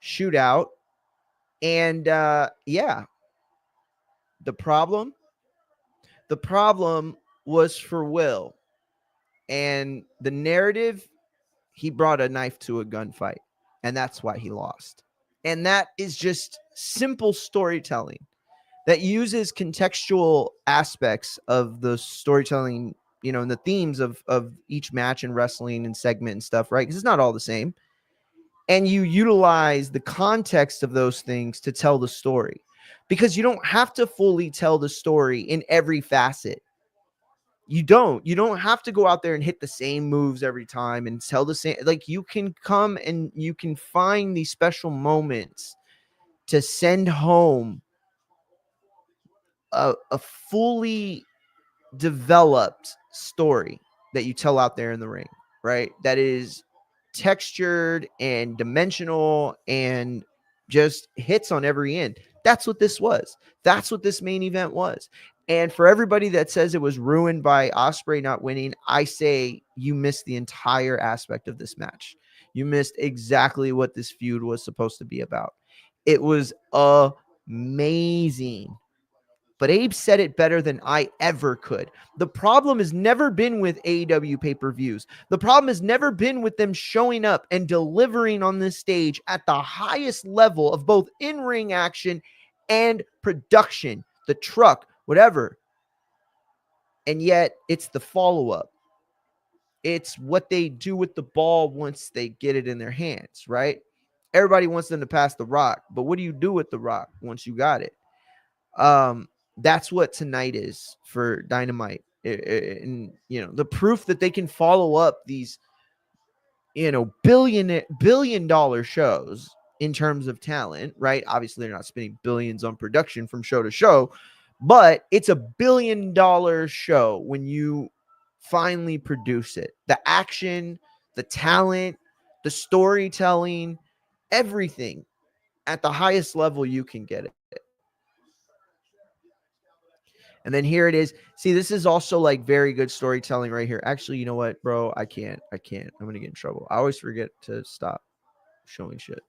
shootout. And yeah, the problem was for Will. And the narrative, he brought a knife to a gunfight, and that's why he lost. And that is just simple storytelling that uses contextual aspects of the storytelling, and the themes of each match and wrestling and segment and stuff, right? Because it's not all the same. And you utilize the context of those things to tell the story, because you don't have to fully tell the story in every facet. You don't have to go out there and hit the same moves every time and tell the same. Like, you can come and you can find these special moments to send home a fully developed story that you tell out there in the ring, right? That is textured and dimensional and just hits on every end. That's what this was. That's what this main event was. And for everybody that says it was ruined by Ospreay not winning, I say you missed the entire aspect of this match. You missed exactly what this feud was supposed to be about. It was amazing. But Abe said it better than I ever could. The problem has never been with AEW pay-per-views. The problem has never been with them showing up and delivering on this stage at the highest level of both in-ring action and production, the truck, whatever. And yet it's the follow-up. It's what they do with the ball once they get it in their hands, right? Everybody wants them to pass the rock, but what do you do with the rock once you got it? That's what tonight is for Dynamite. And the proof that they can follow up these billion dollar shows in terms of talent, right? Obviously they're not spending billions on production from show to show, but it's $1 billion show when you finally produce it. The action, the talent, the storytelling, everything at the highest level you can get it. And then here it is. See, this is also like very good storytelling right here. Actually, you know what, bro? I can't. I'm going to get in trouble. I always forget to stop showing shit.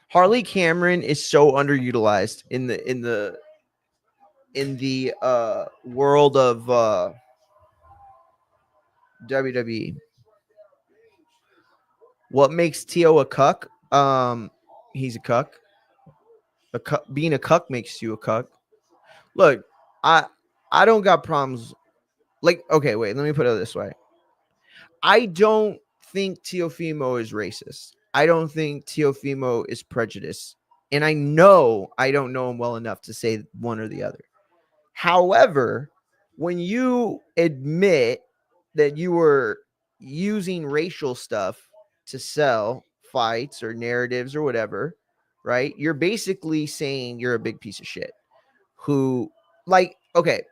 Harley Cameron is so underutilized in the world of WWE. What makes Tio a cuck? He's a cuck. Being a cuck makes you a cuck. Look, I don't got problems. Like, okay, wait, let me put it this way. I don't think Teofimo is racist. I don't think Teofimo is prejudiced. And I know I don't know him well enough to say one or the other. However, when you admit that you were using racial stuff to sell fights or narratives or whatever, right? You're basically saying you're a big piece of shit who, like, okay,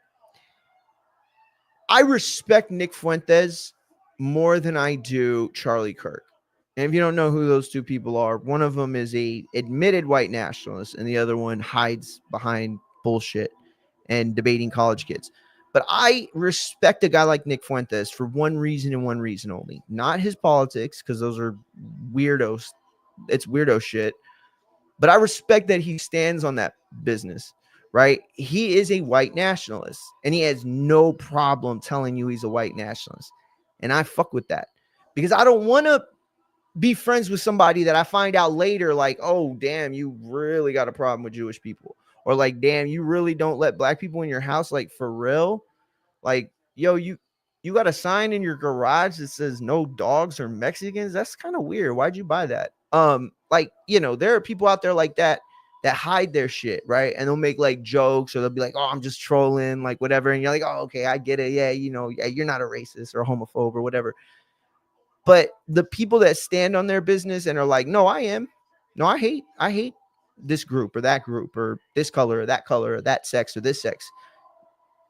I respect Nick Fuentes more than I do Charlie Kirk. And if you don't know who those two people are, one of them is a admitted white nationalist and the other one hides behind bullshit and debating college kids. But I respect a guy like Nick Fuentes for one reason and one reason only. Not his politics, because those are weirdos. It's weirdo shit. But I respect that he stands on that business, right? He is a white nationalist, and he has no problem telling you he's a white nationalist. And I fuck with that because I don't want to be friends with somebody that I find out later, like, oh, damn, you really got a problem with Jewish people. Or like, damn, you really don't let black people in your house, like, for real? Like, yo, you got a sign in your garage that says no dogs or Mexicans? That's kind of weird. Why'd you buy that? Like, there are people out there like that hide their shit, right? And they'll make like jokes, or they'll be like, oh, I'm just trolling, like whatever. And you're like, oh, okay, I get it. Yeah, yeah, you're not a racist or a homophobe or whatever. But the people that stand on their business and are like, no, I am. No, I hate this group or that group or this color or that sex or this sex.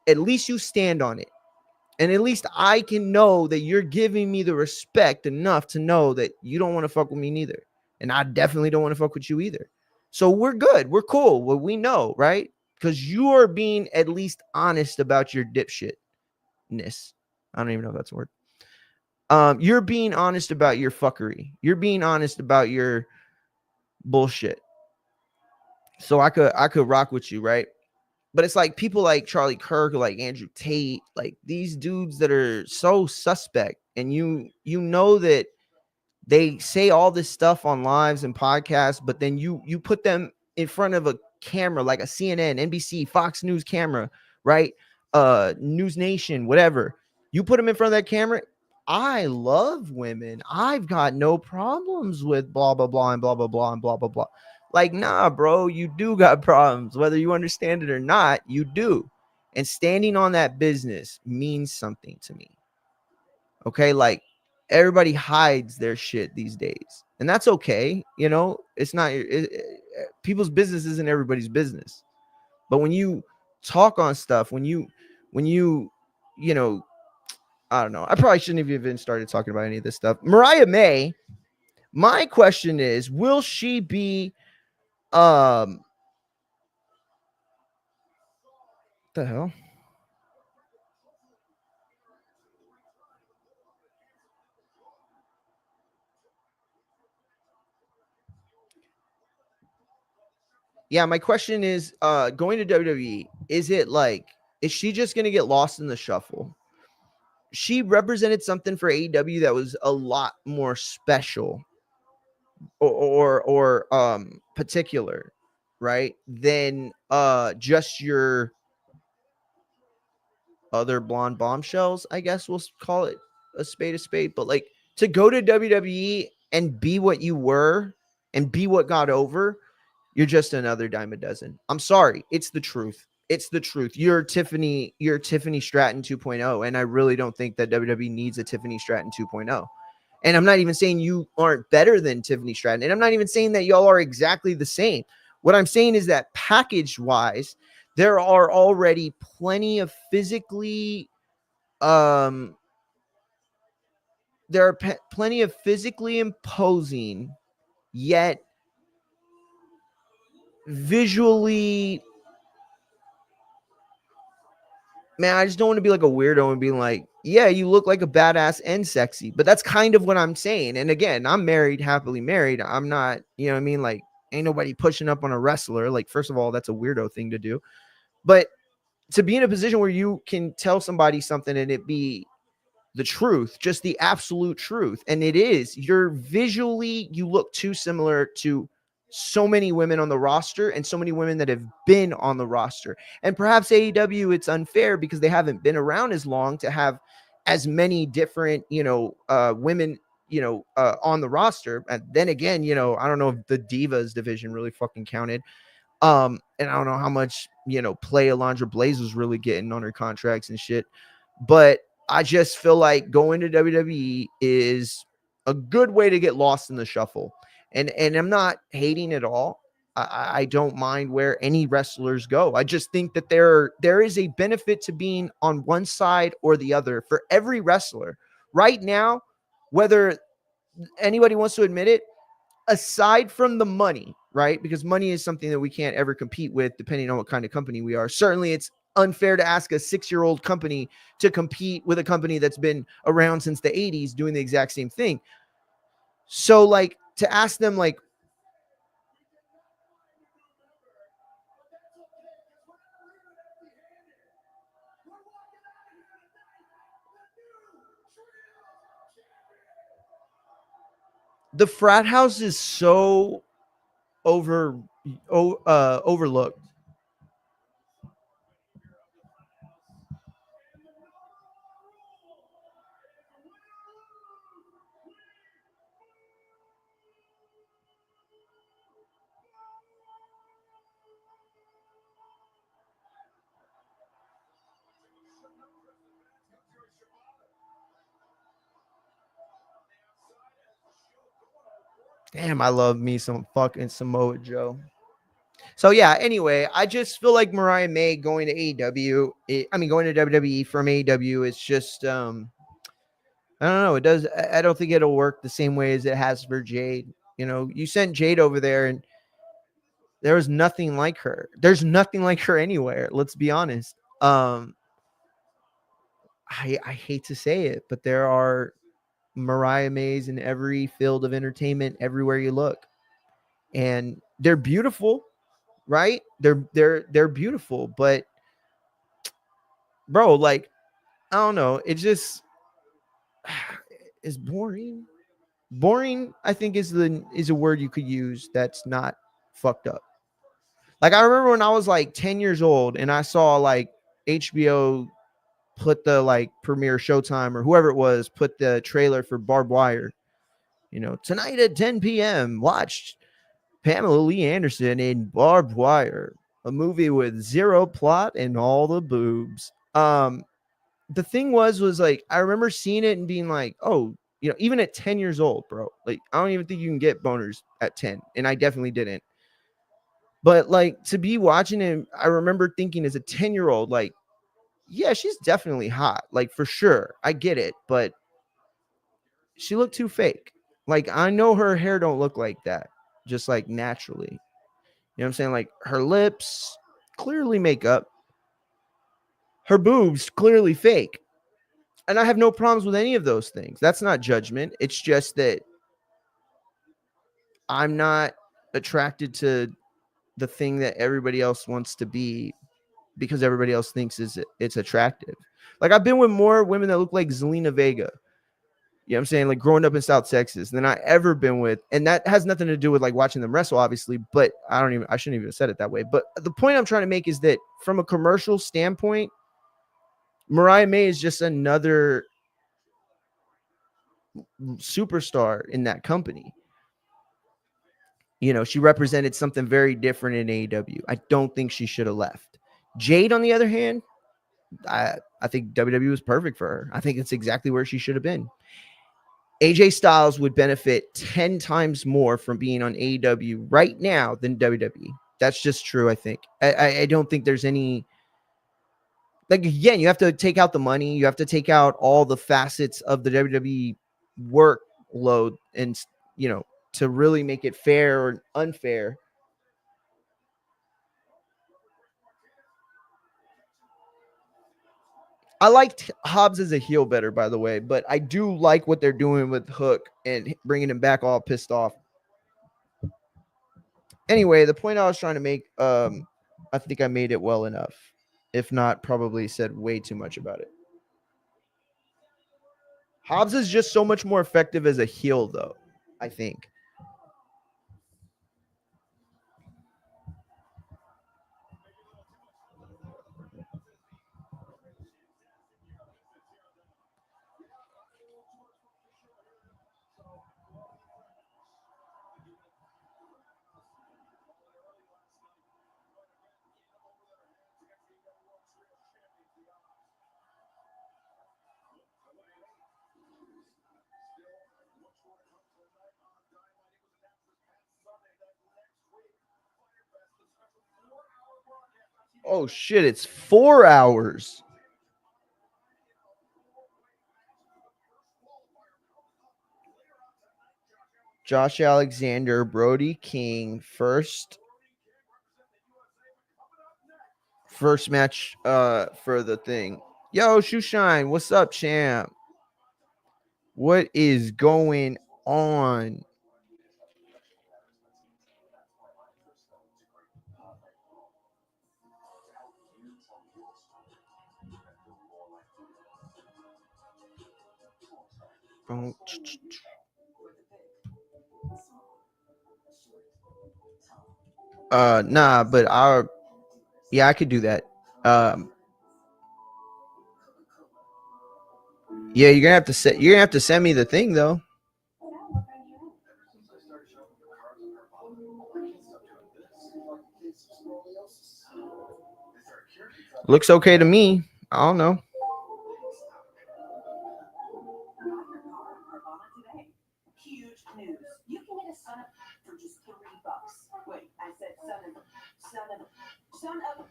At least you stand on it. And at least I can know that you're giving me the respect enough to know that you don't want to fuck with me neither. And I definitely don't want to fuck with you either. So we're good. We're cool. Well, we know, right? Because you are being at least honest about your dipshitness. I don't even know if that's a word. You're being honest about your fuckery. You're being honest about your bullshit. So I could rock with you, right? But it's like people like Charlie Kirk or like Andrew Tate, like these dudes that are so suspect, and you know that they say all this stuff on lives and podcasts, but then you put them in front of a camera like a CNN, NBC, Fox News camera, right? News Nation, whatever. You put them in front of that camera. I love women. I've got no problems with blah, blah, blah, and blah, blah, blah, and blah, blah, blah. Like, nah, bro, you do got problems. Whether you understand it or not, you do. And standing on that business means something to me. Okay? Like, everybody hides their shit these days. And that's okay. It's not, people's business isn't everybody's business. But when you talk on stuff, when you, you know, I don't know. I probably shouldn't have even started talking about any of this stuff. Mariah May, my question is, will she be the hell? Yeah, my question is going to WWE, is it like, is she just going to get lost in the shuffle? She represented something for AEW that was a lot more special or particular, right? Than just your other blonde bombshells, I guess we'll call it a spade, but like to go to WWE and be what you were and be what got over, you're just another dime a dozen. I'm sorry, it's the truth. It's the truth. You're Tiffany Stratton 2.0, and I really don't think that WWE needs a Tiffany Stratton 2.0. And I'm not even saying you aren't better than Tiffany Stratton, and I'm not even saying that y'all are exactly the same. What I'm saying is that package wise, there are already plenty of physically there are plenty of physically imposing yet visually, man, I just don't want to be like a weirdo and being like, yeah, you look like a badass and sexy. But that's kind of what I'm saying. And again, I'm married, happily married. I'm not, you know what I mean? Like, ain't nobody pushing up on a wrestler. Like, first of all, that's a weirdo thing to do. But to be in a position where you can tell somebody something and it be the truth, just the absolute truth. And it is, you're visually, you look too similar to so many women on the roster and so many women that have been on the roster. And perhaps AEW, it's unfair because they haven't been around as long to have as many different, women, on the roster. And then again, I don't know if the Divas division really fucking counted. And I don't know how much, play Alondra Blaze was really getting on her contracts and shit. But I just feel like going to WWE is a good way to get lost in the shuffle. And I'm not hating at all. I don't mind where any wrestlers go. I just think that there is a benefit to being on one side or the other for every wrestler. Right now, whether anybody wants to admit it, aside from the money, right? Because money is something that we can't ever compete with depending on what kind of company we are. Certainly it's unfair to ask a 6-year-old company to compete with a company that's been around since the 80s doing the exact same thing. So like to ask them like, the frat house is so overlooked. Damn, I love me some fucking Samoa Joe. So yeah, anyway, I just feel like Mariah May going to AEW, going to WWE from AEW, it's just I don't know. It does. I don't think it'll work the same way as it has for Jade. You sent Jade over there and there was nothing like her. There's nothing like her anywhere. Let's be honest. I hate to say it, but there are Mariah Mays in every field of entertainment everywhere you look. And they're beautiful, right? They're beautiful, but bro, like I don't know, it just is boring. Boring, I think is a word you could use that's not fucked up. Like I remember when I was like 10 years old and I saw like HBO put the like premiere Showtime or whoever it was put the trailer for Barbed Wire. Tonight at 10 p.m. watch Pamela Lee Anderson in Barbed Wire, a movie with zero plot and all the boobs. The thing was like I remember seeing it and being like, oh, even at 10 years old, bro, like I don't even think you can get boners at 10, and I definitely didn't. But like to be watching him, I remember thinking as a 10-year-old, like, yeah, she's definitely hot, like for sure. I get it, but she looked too fake. Like I know her hair don't look like that, just like naturally. You know what I'm saying? Like her lips, clearly makeup. Her boobs, clearly fake. And I have no problems with any of those things. That's not judgment. It's just that I'm not attracted to the thing that everybody else wants to be because everybody else thinks it's attractive. Like I've been with more women that look like Zelina Vega. You know what I'm saying? Like growing up in South Texas than I ever been with. And that has nothing to do with like watching them wrestle, obviously, but I shouldn't even have said it that way. But the point I'm trying to make is that from a commercial standpoint, Mariah May is just another superstar in that company. You know, she represented something very different in AEW. I don't think she should have left. Jade, on the other hand, I think WWE was perfect for her. I think it's exactly where she should have been. AJ Styles would benefit 10 times more from being on AEW right now than WWE. That's just true, I think. I don't think there's any... Like, again, you have to take out the money. You have to take out all the facets of the WWE workload and, you know, to really make it fair or unfair. I liked Hobbs as a heel better, by the way, but I do like what they're doing with Hook and bringing him back all pissed off. Anyway, the point I was trying to make, I think I made it well enough. If not, probably said way too much about it. Hobbs is just so much more effective as a heel, though, I think. Oh, shit, it's 4 hours. Josh Alexander, Brody King, first match for the thing. Yo, Shoeshine, what's up, champ? What is going on? Nah, but I could do that. Yeah, you're gonna have to send me the thing though. Looks okay to me. I don't know. Huge news. You can get a son of for just $3. Wait, I said son of.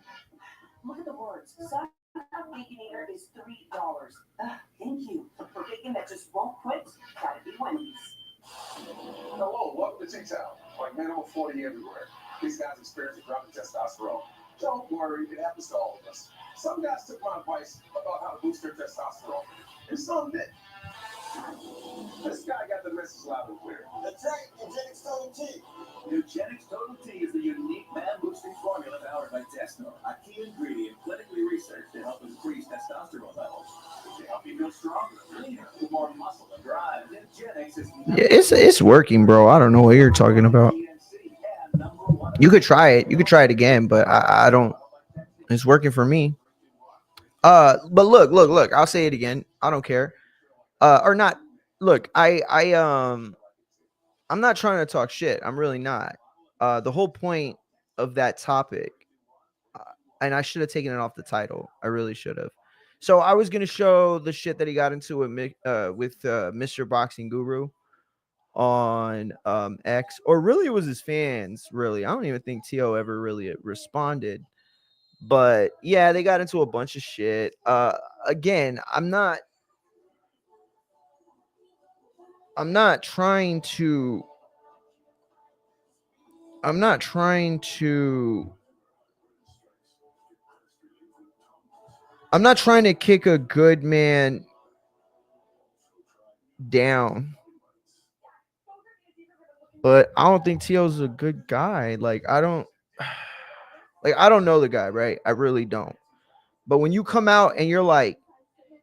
Look at the words. Son of Baconator is $3. Thank you for bacon that just won't quit. Gotta be Wendy's. Hello, welcome to T-Town. Like men over 40 everywhere. These guys experience a drop in testosterone. Don't worry, it happens to all of us. Some guys took my advice about how to boost their testosterone. And some did. This guy got the message loud and clear. Eugenics Total T. Eugenics Total T is the unique man-boosting formula powered by Testo, a key ingredient clinically researched to help increase testosterone levels. To help you feel stronger, leaner, with more muscle and drive. Eugenics is... Yeah, it's working, bro. I don't know what you're talking about. You could try it. You could try it again, but I don't. It's working for me. But look. I'll say it again. I don't care. Or not. Look, I'm not trying to talk shit. I'm really not. The whole point of that topic, and I should have taken it off the title. I really should have. So I was gonna show the shit that he got into with Mr. Boxing Guru on X, or really it was his fans. Really, I don't even think Tio ever really responded. But yeah, they got into a bunch of shit. Again, I'm not trying to. I'm not trying to. I'm not trying to kick a good man down, but I don't think Tio's a good guy. Like I don't know the guy, right? I really don't. But when you come out and you're like,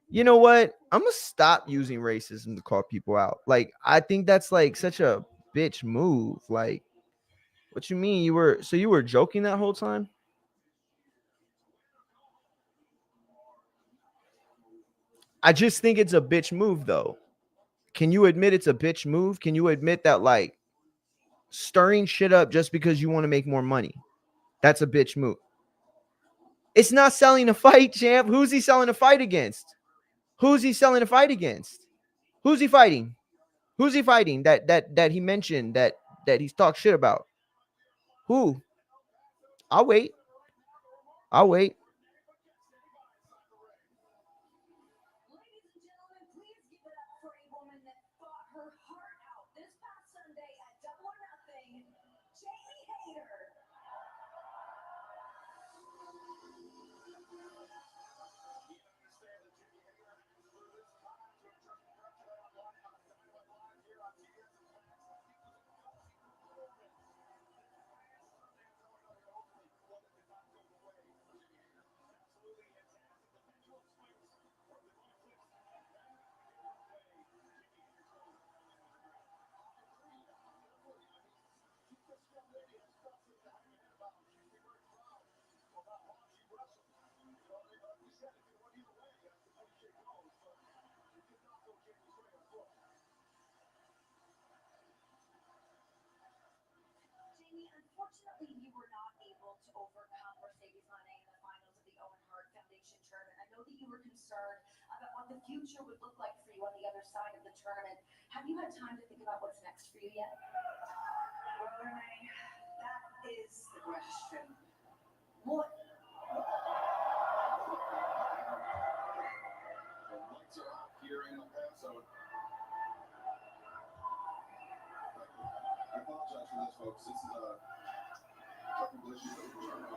you know what? I'm gonna stop using racism to call people out. Like I think that's like such a bitch move. Like, what you mean? You were joking that whole time? I just think it's a bitch move though. Can you admit it's a bitch move? Can you admit that like stirring shit up just because you want to make more money? That's a bitch move. It's not selling a fight, champ. Who's he selling a fight against? Who's he selling a fight against? Who's he fighting? Who's he fighting that he mentioned that he's talked shit about? Who? I'll wait. I'll wait. Ladies and gentlemen, please give it up for a woman that fought her heart out this past Sunday at Double or Nothing, Jamie Hayter. Jamie, unfortunately, you were not able to overcome Mercedes Moné in the finals of the Owen Hart Foundation tournament. I know that you were concerned about what the future would look like for you on the other side of the tournament. Have you had time to think about what's next for you yet? Well, Renee, that is the question. What? The lights are out here in El Paso. I apologize for this, folks. This is a technical issue that we're trying to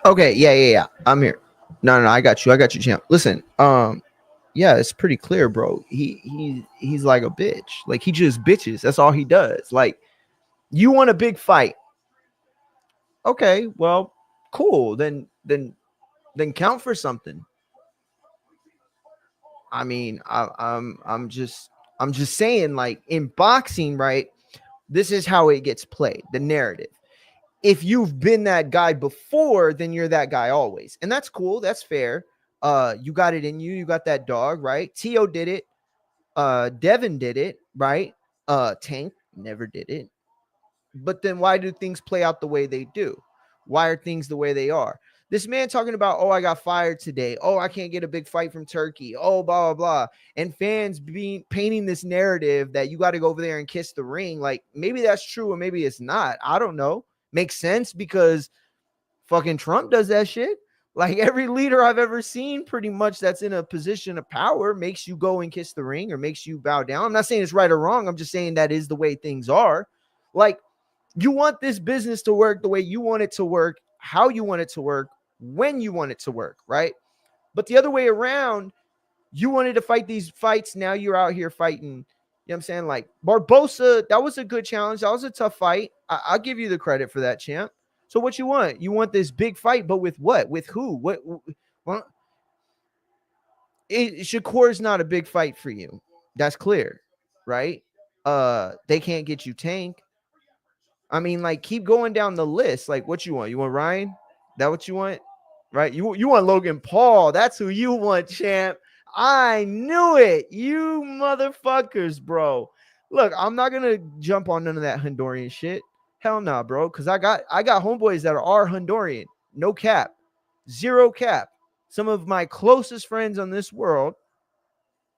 Okay, yeah. I'm here. No, I got you. I got you, champ. Listen, yeah, it's pretty clear, bro. He's like a bitch. Like he just bitches. That's all he does. Like you want a big fight. Okay, well, cool. Then count for something. I mean, I'm just saying, like in boxing, right? This is how it gets played, the narrative. If you've been that guy before, then you're that guy always. And that's cool. That's fair. You got it in you. You got that dog, right? Tio did it. Devin did it, right? Tank never did it. But then why do things play out the way they do? Why are things the way they are? This man talking about, oh, I got fired today. Oh, I can't get a big fight from Turkey. Oh, blah, blah, blah. And fans being painting this narrative that you got to go over there and kiss the ring. Like maybe that's true or maybe it's not. I don't know. Makes sense because fucking Trump does that shit. Like every leader I've ever seen pretty much that's in a position of power makes you go and kiss the ring or makes you bow down. I'm not saying it's right or wrong. I'm just saying that is the way things are. Like you want this business to work the way you want it to work, how you want it to work, when you want it to work, right? But the other way around, you wanted to fight these fights. Now you're out here fighting. You know what I'm saying? Like Barbosa, that was a good challenge. That was a tough fight. I'll give you the credit for that, champ. So what you want? You want this big fight, but with what? With who? Well, Shakur's not a big fight for you. That's clear, right? They can't get you Tank. I mean, like, keep going down the list. Like, what you want? You want Ryan? That what you want? Right? You want Logan Paul. That's who you want, champ. I knew it. You motherfuckers, bro. Look, I'm not gonna jump on none of that Honduran shit. Hell no, nah, bro. Cause I got homeboys that are Honduran. No cap. Zero cap. Some of my closest friends on this world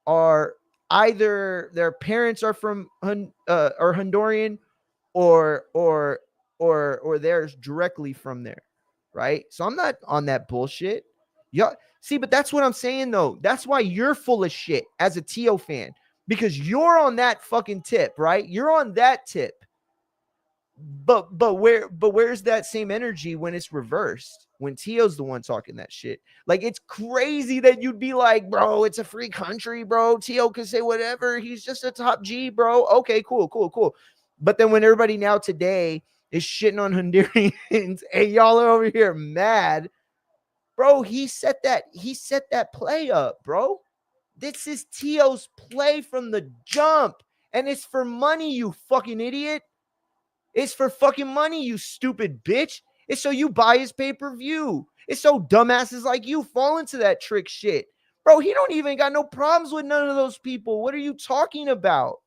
are either their parents are from are Honduran or theirs directly from there, right? So I'm not on that bullshit. Yeah, see, but that's what I'm saying though. That's why you're full of shit as a Tio fan, because you're on that fucking tip, right? You're on that tip. But where's that same energy when it's reversed? When Tio's the one talking that shit? Like, it's crazy that you'd be like, bro, it's a free country, bro. Tio can say whatever. He's just a top G, bro. Okay, cool. But then when everybody now today is shitting on Hondurans, and y'all are over here mad, bro, he set that play up, bro. This is Tio's play from the jump, and it's for money, you fucking idiot. It's for fucking money, you stupid bitch. It's so you buy his pay-per-view. It's so dumbasses like you fall into that trick shit. Bro, he don't even got no problems with none of those people. What are you talking about?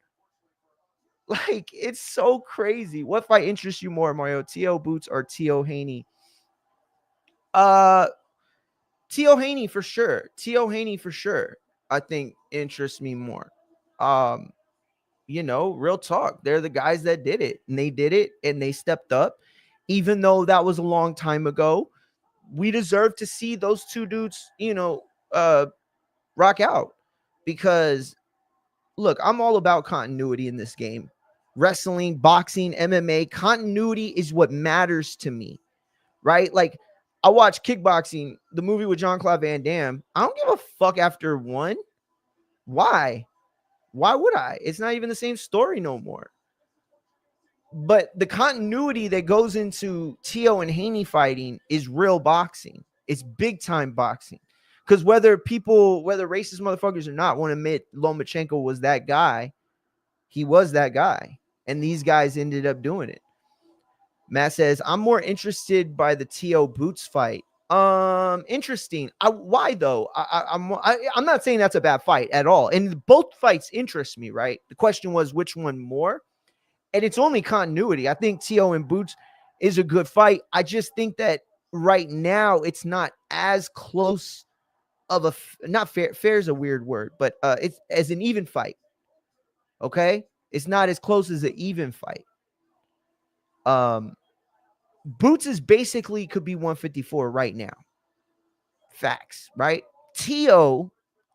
Like, it's so crazy. What fight interests you more, Mario? Tio Boots or Tio Haney? Tio Haney for sure. I think interests me more. Real talk. They're the guys that did it, and they did it, and they stepped up. Even though that was a long time ago, we deserve to see those two dudes, rock out. Because, look, I'm all about continuity in this game. Wrestling, boxing, MMA, continuity is what matters to me, right? Like, I watch Kickboxing, the movie with Jean-Claude Van Damme. I don't give a fuck after one. Why? Why would I? It's not even the same story no more. But the continuity that goes into Tio and Haney fighting is real boxing. It's big time boxing. Because whether racist motherfuckers or not want to admit Lomachenko was that guy, he was that guy. And these guys ended up doing it. Matt says, I'm more interested by the Tio Boots fight. Interesting. Why though? I'm not saying that's a bad fight at all. And both fights interest me, right? The question was which one more? And it's only continuity. I think Tio and Boots is a good fight. I just think that right now it's not as close of a not fair. Fair is a weird word, but it's as an even fight. Okay, it's not as close as an even fight. Boots is basically could be 154 right now. Facts, right? Tio,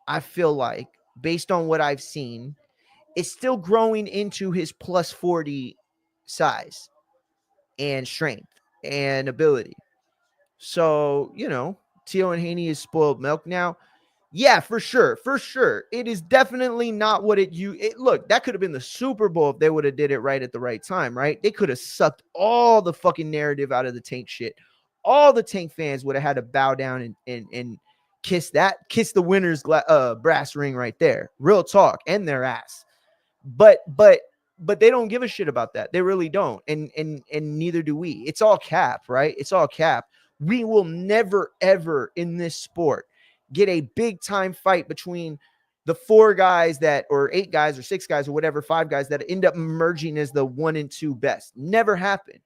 I feel like, based on what I've seen, is still growing into his plus 40 size and strength and ability. So, Tio and Haney is spoiled milk now. Yeah, for sure. It is definitely not what look, that could have been the Super Bowl if they would have did it right at the right time, right? They could have sucked all the fucking narrative out of the Tank shit. All the Tank fans would have had to bow down and kiss the winner's brass ring right there. Real talk, and their ass. But they don't give a shit about that. They really don't. And neither do we. It's all cap, right? It's all cap. We will never, ever in this sport get a big time fight between the 4 guys or 8 guys or 6 guys or whatever, 5 guys that end up merging as the 1 and 2 best. Never happen.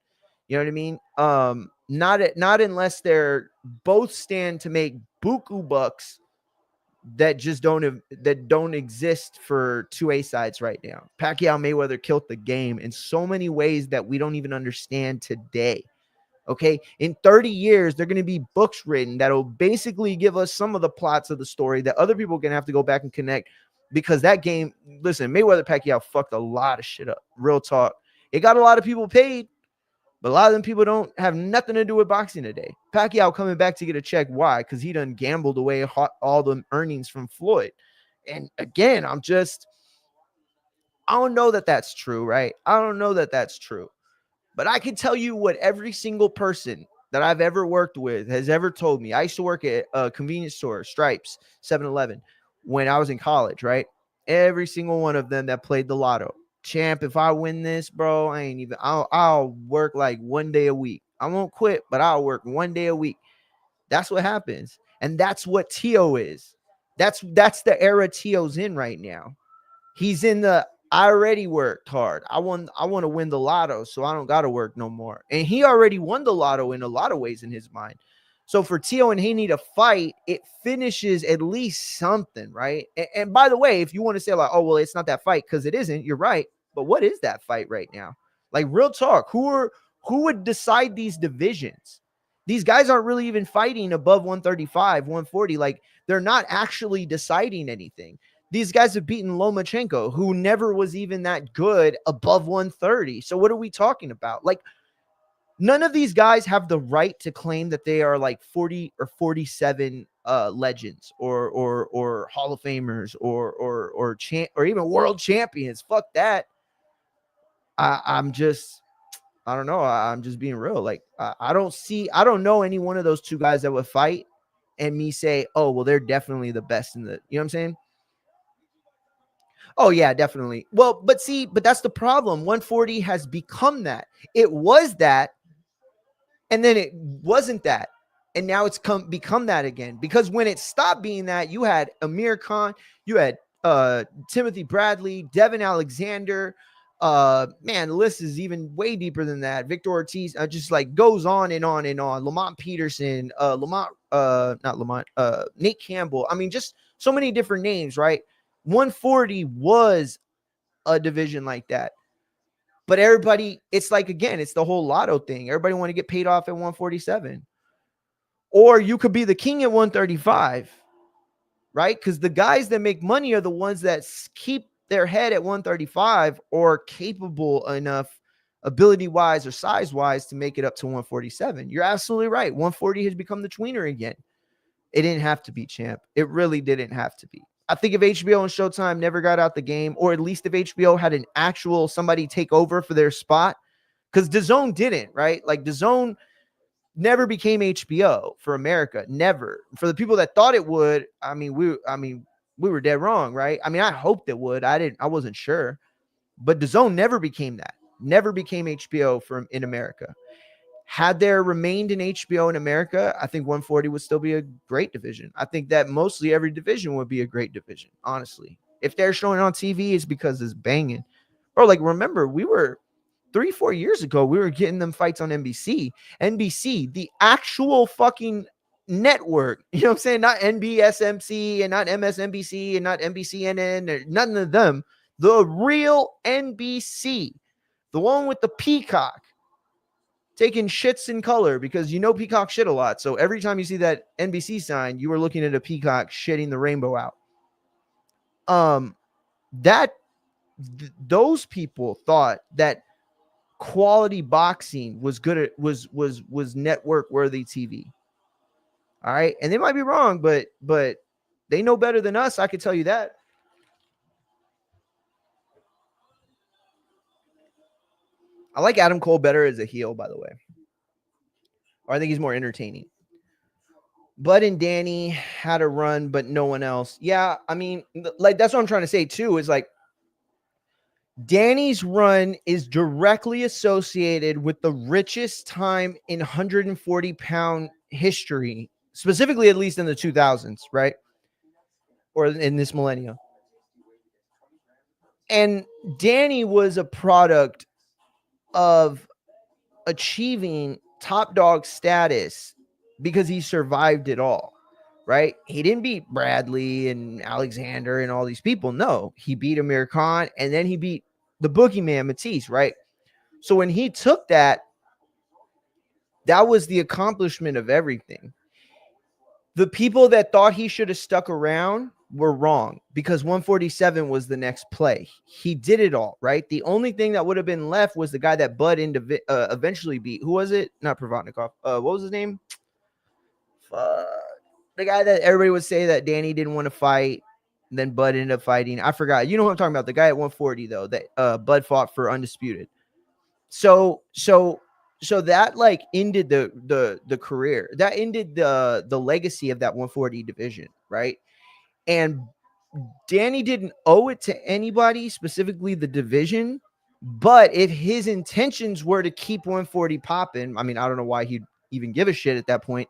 You know what I mean? Not unless they're both stand to make buku bucks that just don't exist for 2A sides right now. Pacquiao Mayweather killed the game in so many ways that we don't even understand today. Okay, in 30 years, they're going to be books written that'll basically give us some of the plots of the story that other people are going to have to go back and connect, because that game, listen, Mayweather Pacquiao fucked a lot of shit up. Real talk. It got a lot of people paid, but a lot of them people don't have nothing to do with boxing today. Pacquiao coming back to get a check. Why? Because he done gambled away all the earnings from Floyd. And again, I don't know that that's true, right? I don't know that that's true. But I can tell you what every single person that I've ever worked with has ever told me. I used to work at a convenience store, Stripes, 7-Eleven, when I was in college, right? Every single one of them that played the lotto champ, if I win this, bro, I'll work like 1 day a week. I won't quit, but I'll work 1 day a week. That's what happens. And that's what Teo is. That's the era Teo's in right now. He's in the I already worked hard. I want to win the lotto, so I don't got to work no more. And he already won the lotto in a lot of ways in his mind. So for Teo and Haney to fight, it finishes at least something, right? And by the way, if you want to say like, oh, well, it's not that fight, because it isn't, you're right. But what is that fight right now? Like, real talk, who would decide these divisions? These guys aren't really even fighting above 135, 140. Like, they're not actually deciding anything. These guys have beaten Lomachenko, who never was even that good above 130. So what are we talking about? Like, none of these guys have the right to claim that they are like 40 or 47 legends or Hall of Famers or even world champions. Fuck that. I'm just, I don't know. I'm just being real. Like, I don't know any one of those two guys that would fight and me say, oh, well, they're definitely the best in the, you know what I'm saying? Oh, yeah, definitely. Well, but that's the problem. 140 has become that. It was that, and then it wasn't that. And now it's become that again. Because when it stopped being that, you had Amir Khan, you had Timothy Bradley, Devin Alexander. Man, the list is even way deeper than that. Victor Ortiz just like goes on and on and on. Lamont Peterson, Nate Campbell. I mean, just so many different names, right? 140 was a division like that. But everybody, it's like, again, it's the whole lotto thing. Everybody want to get paid off at 147. Or you could be the king at 135, right? Because the guys that make money are the ones that keep their head at 135 or capable enough ability-wise or size-wise to make it up to 147. You're absolutely right. 140 has become the tweener again. It didn't have to be, champ. It really didn't have to be. I think if HBO and Showtime never got out the game, or at least if HBO had an actual somebody take over for their spot, because DAZN didn't, right? Like, DAZN never became HBO for America. Never. For the people that thought it would, we were dead wrong, right? I mean, I hoped it would. I wasn't sure. But DAZN never became that. Never became HBO in America. Had there remained an HBO in America, I think 140 would still be a great division. I think that mostly every division would be a great division, honestly. If they're showing it on TV, it's because it's banging. Bro, like, remember, we were 3-4 years ago, we were getting them fights on NBC. NBC, the actual fucking network. You know what I'm saying? Not NBSMC and not MSNBC and not NBCNN or none of them. The real NBC. The one with the Peacock. Taking shits in color, because you know Peacock shit a lot. So every time you see that NBC sign, you were looking at a Peacock shitting the rainbow out. Those people thought that quality boxing was good at was network worthy TV. All right, and they might be wrong, but they know better than us. I can tell you that. I like Adam Cole better as a heel, by the way. Or I think he's more entertaining. Bud and Danny had a run, but no one else. Yeah, I mean, like, that's what I'm trying to say too, is like, Danny's run is directly associated with the richest time in 140-pound history, specifically at least in the 2000s, right? Or in this millennium. And Danny was a product of achieving top dog status because he survived it all, right? He didn't beat Bradley and Alexander and all these people. No, he beat Amir Khan, and then he beat the boogeyman Matisse, right? So when he took that was the accomplishment of everything. The people that thought he should have stuck around were wrong, because 147 was the next play. He did it all, right? The only thing that would have been left was the guy that Bud eventually beat. Who was it? Not Provodnikov. What was his name? The guy that everybody would say that Danny didn't want to fight, then Bud ended up fighting. I forgot. You know what I'm talking about? The guy at 140 though, that Bud fought for undisputed. So that like ended the career. That ended the legacy of that 140 division, right? And Danny didn't owe it to anybody, specifically the division. But if his intentions were to keep 140 popping, I mean, I don't know why he'd even give a shit at that point.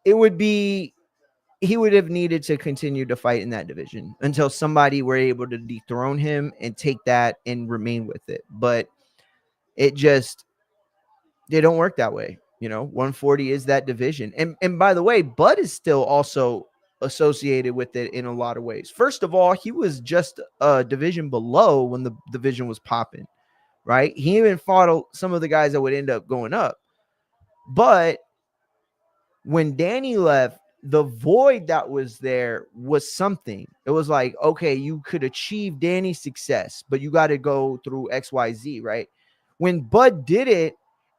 It would be, he would have needed to continue to fight in that division until somebody were able to dethrone him and take that and remain with it. But it just, they don't work that way. 140 is that division. And by the way, Bud is still also associated with it in a lot of ways. First of all, he was just a division below when the division was popping, right? He even fought some of the guys that would end up going up. But when Danny left, the void that was there was something. It was like, okay, you could achieve Danny's success, but you got to go through XYZ, right? When Bud did it,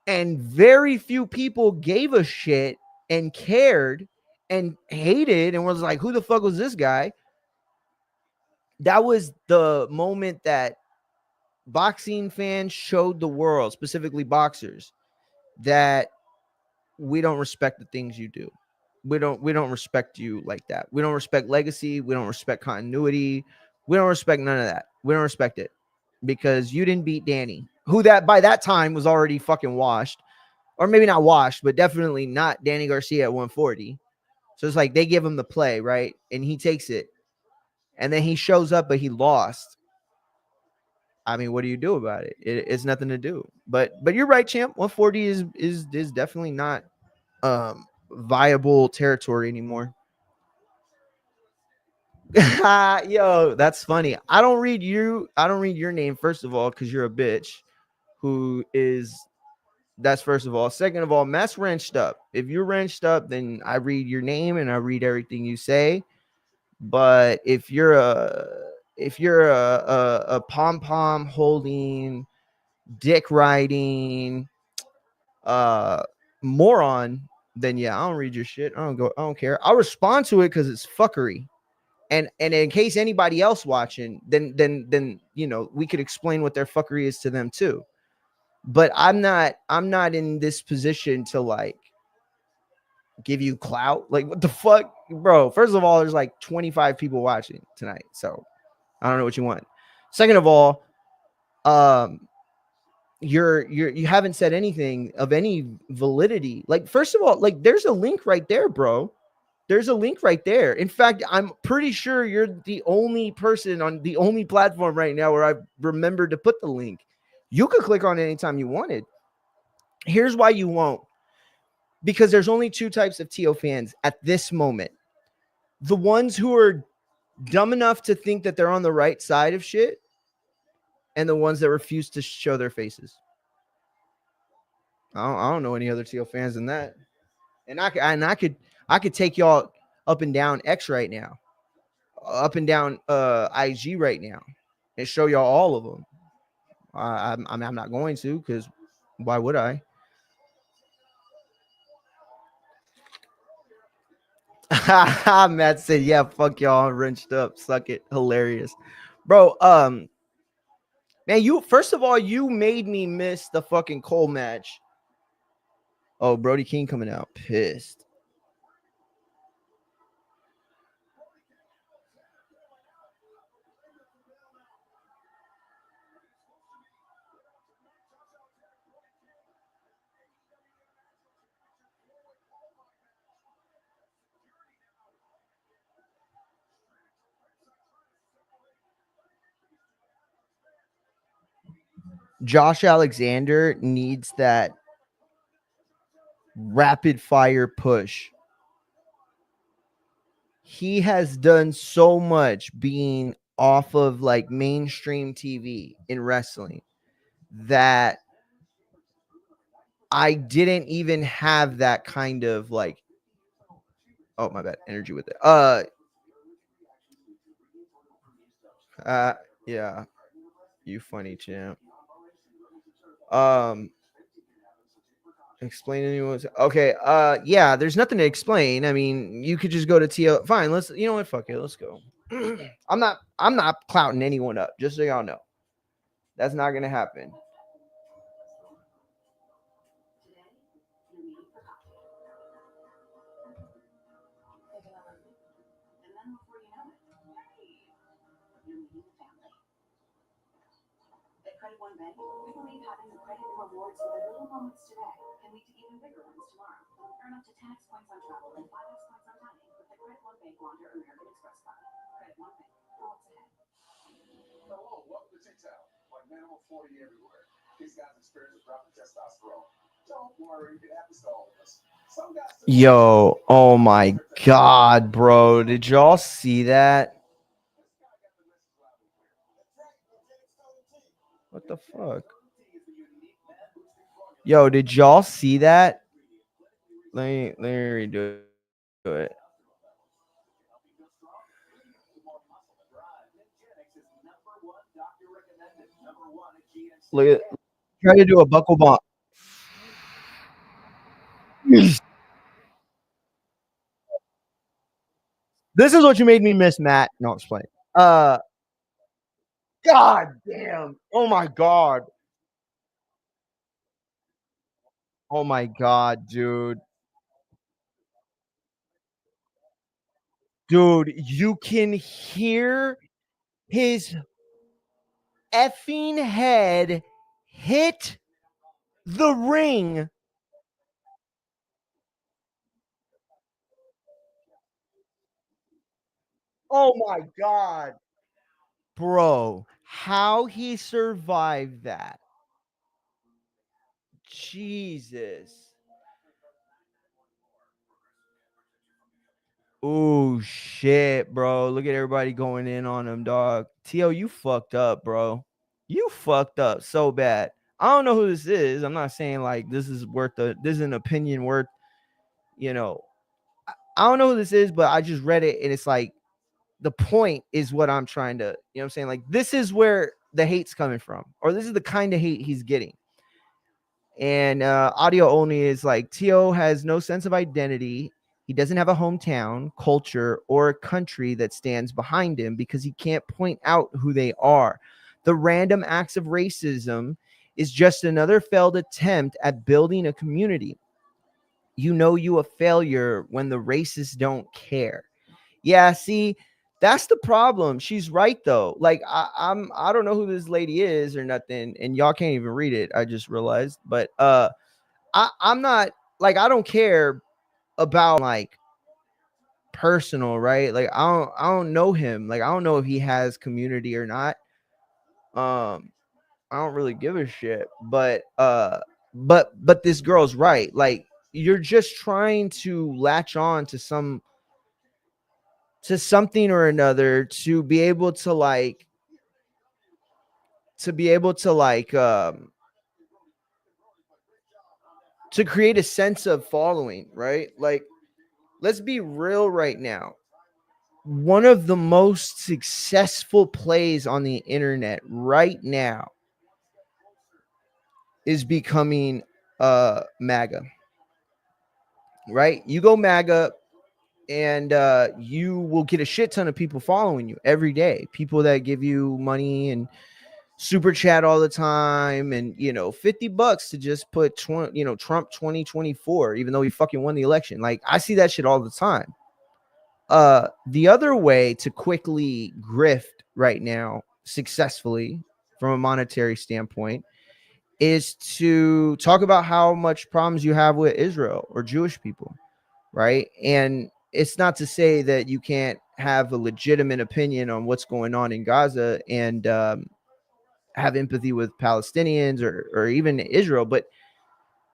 and very few people gave a shit and cared and hated and was like, who the fuck was this guy? That was the moment that boxing fans showed the world, specifically boxers, that we don't respect the things you do. We don't respect you like that. We don't respect legacy. We don't respect continuity. We don't respect none of that. We don't respect it because you didn't beat Danny, who that by that time was already fucking washed, or maybe not washed, but definitely not Danny Garcia at 140. So it's like they give him the play, right? And he takes it. And then he shows up, but he lost. I mean, what do you do about it? It's nothing to do. But you're right, champ. 140 is definitely not viable territory anymore. Yo, that's funny. I don't read your name, first of all, because you're a bitch. That's first of all. Second of all, Matt's wrenched up. If you're wrenched up, then I read your name and I read everything you say. But if you're a pom pom holding, dick riding, moron, then yeah, I don't read your shit. I don't care. I'll respond to it because it's fuckery. And in case anybody else watching, then we could explain what their fuckery is to them too. But I'm not in this position to like give you clout. Like, what the fuck, bro? First of all, there's like 25 people watching tonight, so I don't know what you want. Second of all, you haven't said anything of any validity. Like, first of all, like, there's a link right there, bro. There's a link right there. In fact, I'm pretty sure you're the only person on the only platform right now where I've remembered to put the link. You could click on it anytime you wanted. Here's why you won't. Because there's only two types of TO fans at this moment. The ones who are dumb enough to think that they're on the right side of shit, and the ones that refuse to show their faces. I don't know any other TO fans than that. And I could take y'all up and down X right now, up and down IG right now, and show y'all all of them. I'm not going to, because why would I? Matt said, "Yeah, fuck y'all, I'm wrenched up, suck it, hilarious, bro." Man, you first of all, you made me miss the fucking Cole match. Oh, Brody King coming out pissed. Josh Alexander needs that rapid fire push. He has done so much being off of like mainstream TV in wrestling that I didn't even have that kind of like, oh my bad, energy with it. Yeah, you funny champ. Explain anyone. Okay. Yeah, there's nothing to explain. I mean, you could just go to TO. Fine, let's, you know what, fuck it, let's go. I'm not clouting anyone up, just so y'all know. That's not gonna happen. Credit One Bank, we believe having the credit and rewards for the little moments today can lead to even bigger ones tomorrow. Earn up to 10x points on travel and 5x points on dining with the Credit One Bank Launcher American Express card. Credit One Bank, for what's ahead. Hello, welcome to TikTok. Like minimum 40 everywhere. These guys experience dropping testosterone. Don't worry, it happens to all of us. Some guys. Yo, oh my God, bro. Did y'all see that? What the fuck? Yo, did y'all see that? Let me redo it. Look at, try to do a buckle bump. This is what you made me miss, Matt. No, I'm just playing. God damn. Oh my God. Oh my God, dude. Dude, you can hear his effing head hit the ring. Oh my God. Bro, how he survived that. Jesus. Oh shit, bro. Look at everybody going in on him, dog. Tio, you fucked up, bro. You fucked up so bad. I don't know who this is. I'm not saying like this is an opinion worth, you know. I don't know who this is, but I just read it and it's like the point is what I'm trying to, you know what I'm saying? Like this is where the hate's coming from, or this is the kind of hate he's getting. And audio only is like Tio has no sense of identity. He doesn't have a hometown, culture, or a country that stands behind him because he can't point out who they are. The random acts of racism is just another failed attempt at building a community. You know you a failure when the racists don't care. Yeah, see, that's the problem. She's right though. Like I don't know who this lady is or nothing, and y'all can't even read it. I just realized, but I'm not like I don't care about like personal, right? Like I don't know him. Like I don't know if he has community or not. I don't really give a shit. But this girl's right. Like you're just trying to latch on to something or another to be able to to create a sense of following, right? Like let's be real right now. One of the most successful plays on the internet right now is becoming MAGA. Right? You go MAGA and you will get a shit ton of people following you every day. People that give you money and super chat all the time, and $50 to just put Trump 2024, even though he fucking won the election. Like I see that shit all the time. The other way to quickly grift right now successfully from a monetary standpoint is to talk about how much problems you have with Israel or Jewish people, right? And it's not to say that you can't have a legitimate opinion on what's going on in Gaza and have empathy with Palestinians or even Israel, but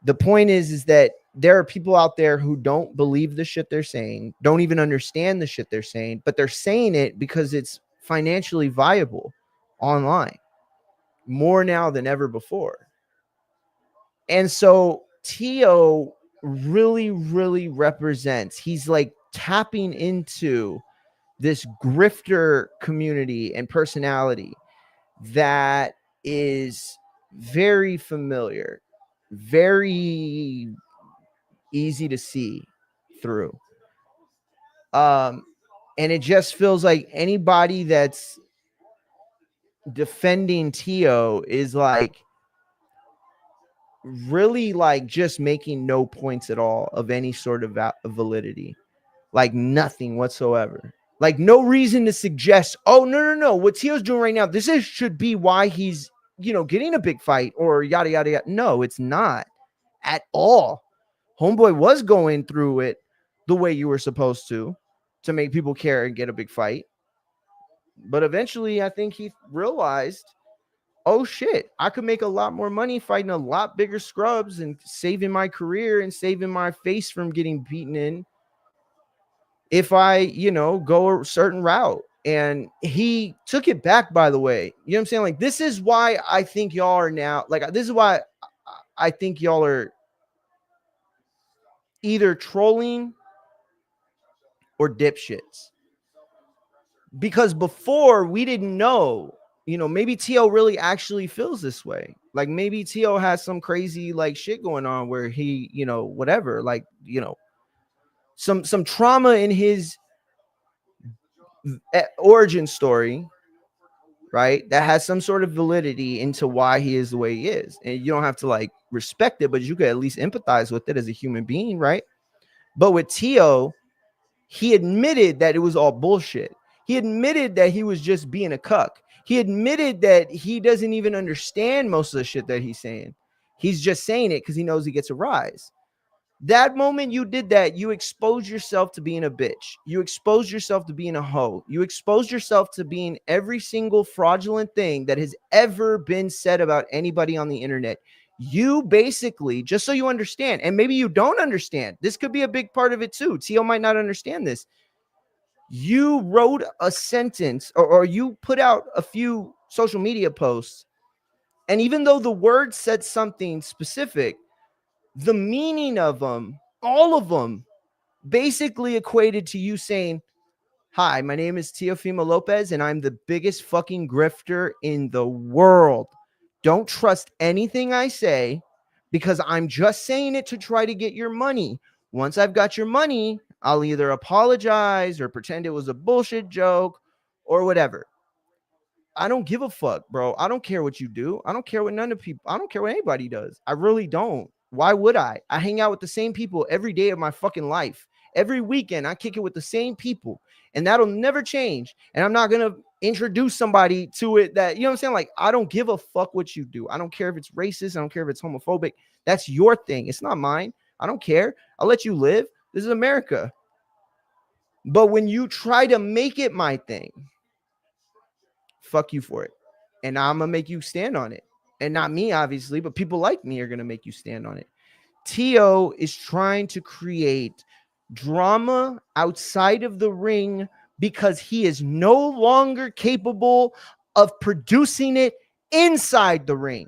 the point is that there are people out there who don't believe the shit they're saying, don't even understand the shit they're saying, but they're saying it because it's financially viable online more now than ever before. And so Tio really, really represents, he's like tapping into this grifter community and personality that is very familiar, very easy to see through. And it just feels like anybody that's defending Tio is like really like just making no points at all of any sort of validity, like nothing whatsoever. Like no reason to suggest, oh no, what Tio's doing right now, should be why he's getting a big fight or yada, yada, yada. No, it's not at all. Homeboy was going through it the way you were supposed to make people care and get a big fight. But eventually, I think he realized, oh shit, I could make a lot more money fighting a lot bigger scrubs and saving my career and saving my face from getting beaten in if I, go a certain route. And he took it back, by the way. You know what I'm saying? Like, this is why I think y'all are now, like, this is why I think y'all are either trolling or dipshits. Because before we didn't know, maybe Tio really actually feels this way. Like, maybe Tio has some crazy like shit going on where he, whatever, like, some trauma in his origin story, right? That has some sort of validity into why he is the way he is. And you don't have to like respect it, but you could at least empathize with it as a human being, right? But with Tio, he admitted that it was all bullshit. He admitted that he was just being a cuck. He admitted that he doesn't even understand most of the shit that he's saying. He's just saying it because he knows he gets a rise. That moment you did that, you exposed yourself to being a bitch. You exposed yourself to being a hoe. You exposed yourself to being every single fraudulent thing that has ever been said about anybody on the internet. You basically, just so you understand, and maybe you don't understand, this could be a big part of it too. Tio might not understand this. You wrote a sentence or you put out a few social media posts, and even though the word said something specific, the meaning of them, all of them, basically equated to you saying, hi, my name is Teofimo Lopez, and I'm the biggest fucking grifter in the world. Don't trust anything I say because I'm just saying it to try to get your money. Once I've got your money, I'll either apologize or pretend it was a bullshit joke or whatever. I don't give a fuck, bro. I don't care what you do. I don't care what I don't care what anybody does. I really don't. Why would I? I hang out with the same people every day of my fucking life. Every weekend, I kick it with the same people, and that'll never change. And I'm not going to introduce somebody to it that, you know what I'm saying? Like, I don't give a fuck what you do. I don't care if it's racist. I don't care if it's homophobic. That's your thing. It's not mine. I don't care. I'll let you live. This is America. But when you try to make it my thing, fuck you for it. And I'm going to make you stand on it. And not me, obviously, but people like me are going to make you stand on it. Tio is trying to create drama outside of the ring because he is no longer capable of producing it inside the ring.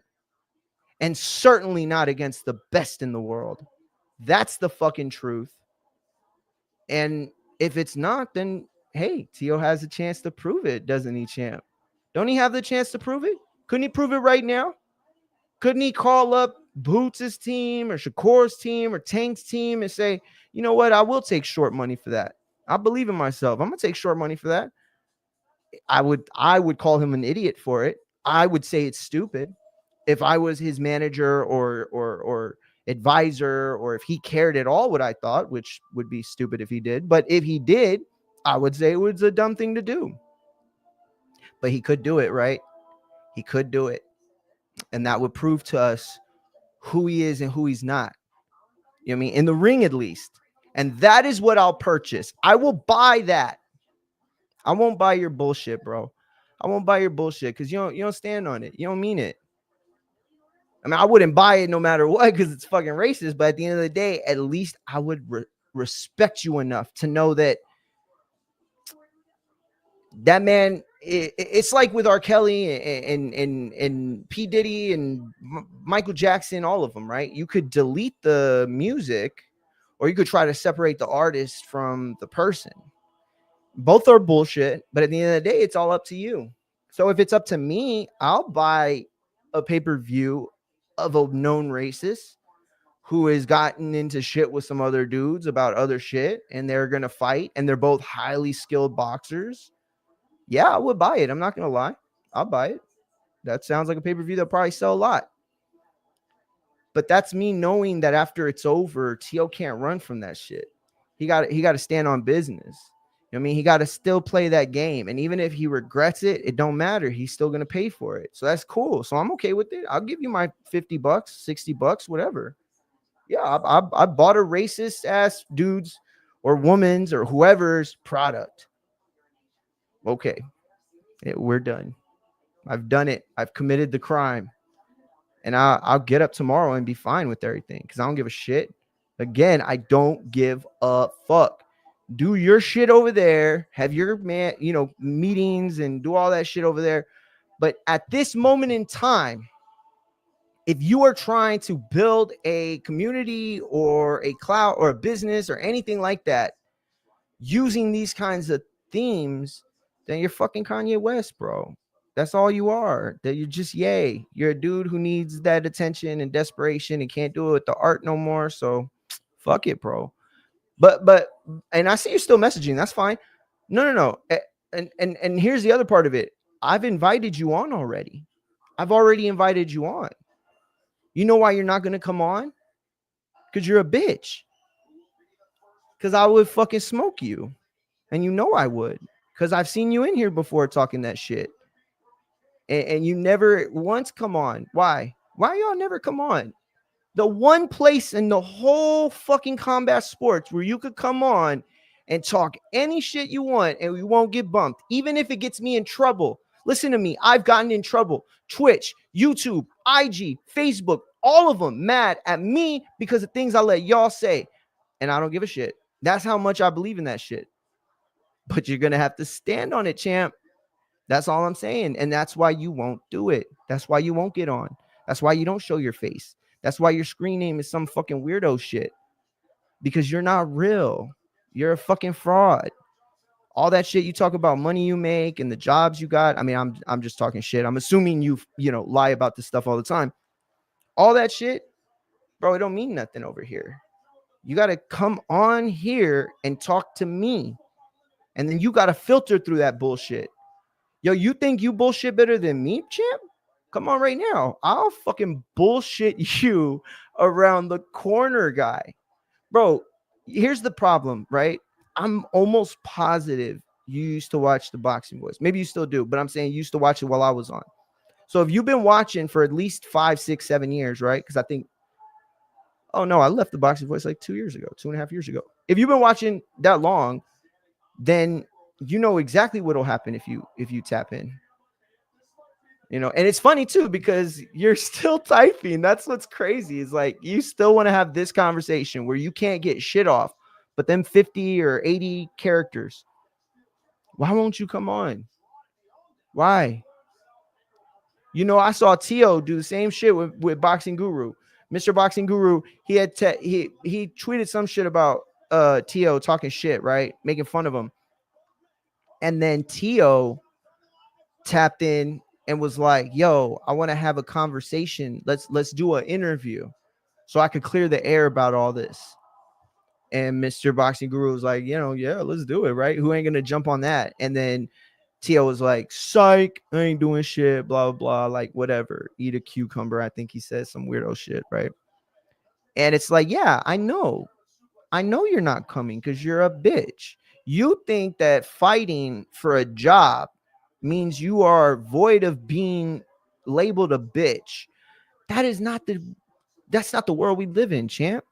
And certainly not against the best in the world. That's the fucking truth. And if it's not, then hey, Tio has a chance to prove it, doesn't he, champ? Don't he have the chance to prove it? Couldn't he prove it right now? Couldn't he call up Boots' team or Shakur's team or Tank's team and say, you know what, I will take short money for that. I believe in myself. I'm going to take short money for that. I would call him an idiot for it. I would say it's stupid. If I was his manager or advisor, or if he cared at all what I thought, which would be stupid if he did. But if he did, I would say it was a dumb thing to do. But he could do it, right? He could do it. And that would prove to us who he is and who he's not. You know what I mean? In the ring, at least. And that is what I'll purchase. I will buy that. I won't buy your bullshit, bro. I won't buy your bullshit because you don't stand on it. You don't mean it. I mean, I wouldn't buy it no matter what because it's fucking racist. But at the end of the day, at least I would respect you enough to know that that man, it's like with R. Kelly and P. Diddy and Michael Jackson, all of them, right? You could delete the music or you could try to separate the artist from the person. Both are bullshit, but at the end of the day, it's all up to you. So if it's up to me, I'll buy a pay-per-view of a known racist who has gotten into shit with some other dudes about other shit, and they're going to fight, and they're both highly skilled boxers. Yeah, I would buy it. I'm not going to lie. I'll buy it. That sounds like a pay-per-view that'll probably sell a lot. But that's me knowing that after it's over, Tio can't run from that shit. He got to stand on business. I mean, he got to still play that game. And even if he regrets it, it don't matter. He's still going to pay for it. So that's cool. So I'm okay with it. I'll give you my $50, $60, whatever. Yeah, I bought a racist ass dude's or woman's or whoever's product. Okay, we're done. I've done it. I've committed the crime. And I'll get up tomorrow and be fine with everything because I don't give a shit. Again, I don't give a fuck. Do your shit over there. Have your meetings and do all that shit over there. But at this moment in time, if you are trying to build a community or a cloud or a business or anything like that using these kinds of themes, then you're fucking Kanye West, bro. That's all you are. That you're just yay. You're a dude who needs that attention and desperation and can't do it with the art no more. So fuck it, bro. But and I see you're still messaging. That's fine. No. And here's the other part of it. I've invited you on already. I've already invited you on. You know why you're not going to come on? Because you're a bitch. Because I would fucking smoke you. And you know I would. Because I've seen you in here before talking that shit. And you never once come on. Why? Why y'all never come on? The one place in the whole fucking combat sports where you could come on and talk any shit you want and we won't get bumped, even if it gets me in trouble. Listen to me. I've gotten in trouble. Twitch, YouTube, IG, Facebook, all of them mad at me because of things I let y'all say. And I don't give a shit. That's how much I believe in that shit. But you're going to have to stand on it, champ. That's all I'm saying. And that's why you won't do it. That's why you won't get on. That's why you don't show your face. That's why your screen name is some fucking weirdo shit. Because you're not real. You're a fucking fraud. All that shit you talk about, money you make and the jobs you got. I mean, I'm just talking shit. I'm assuming you lie about this stuff all the time. All that shit, bro, it don't mean nothing over here. You got to come on here and talk to me. And then you got to filter through that bullshit. Yo, you think you bullshit better than me, champ? Come on right now. I'll fucking bullshit you around the corner, guy. Bro, here's the problem, right? I'm almost positive you used to watch the Boxing Boys. Maybe you still do, but I'm saying you used to watch it while I was on. So if you've been watching for at least 5, 6, 7 years, right? Because I think, oh no, I left the Boxing Boys like 2 years ago, 2.5 years ago. If you've been watching that long, then you know exactly what'll happen if you tap in. And it's funny too because you're still typing. That's what's crazy. Is like you still want to have this conversation where you can't get shit off, but then 50 or 80 characters. Why won't you come on? Why? I saw Teo do the same shit with Boxing Guru. Mr. Boxing Guru, he tweeted some shit about Teo talking shit, right? Making fun of him. And then Teo tapped in and was like, yo, I want to have a conversation. Let's do an interview so I could clear the air about all this. And Mr. Boxing Guru was like, yeah, let's do it, right? Who ain't going to jump on that? And then Tio was like, psych, I ain't doing shit, blah, blah, like whatever. Eat a cucumber. I think he said some weirdo shit, right? And it's like, yeah, I know you're not coming because you're a bitch. You think that fighting for a job means you are void of being labeled a bitch. That's not the world we live in, champ.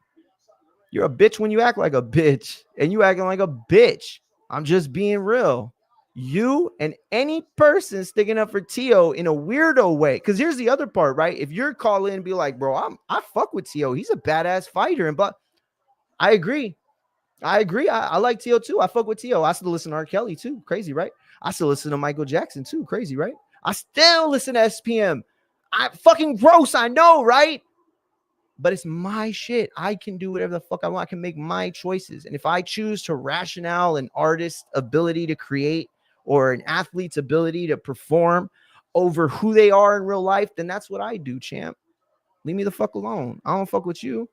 You're a bitch when you act like a bitch, and you acting like a bitch. I'm just being real. You and any person sticking up for Tio in a weirdo way. Because here's the other part, right? If you're calling and be like, bro, I fuck with Tio. He's a badass fighter. But I agree. I like Tio too. I fuck with Tio. I still listen to R. Kelly too. Crazy, right? I still listen to Michael Jackson too. Crazy, right? I still listen to SPM. I fucking gross. I know, right? But it's my shit. I can do whatever the fuck I want. I can make my choices. And if I choose to rationale an artist's ability to create or an athlete's ability to perform over who they are in real life, then that's what I do, champ. Leave me the fuck alone. I don't fuck with you,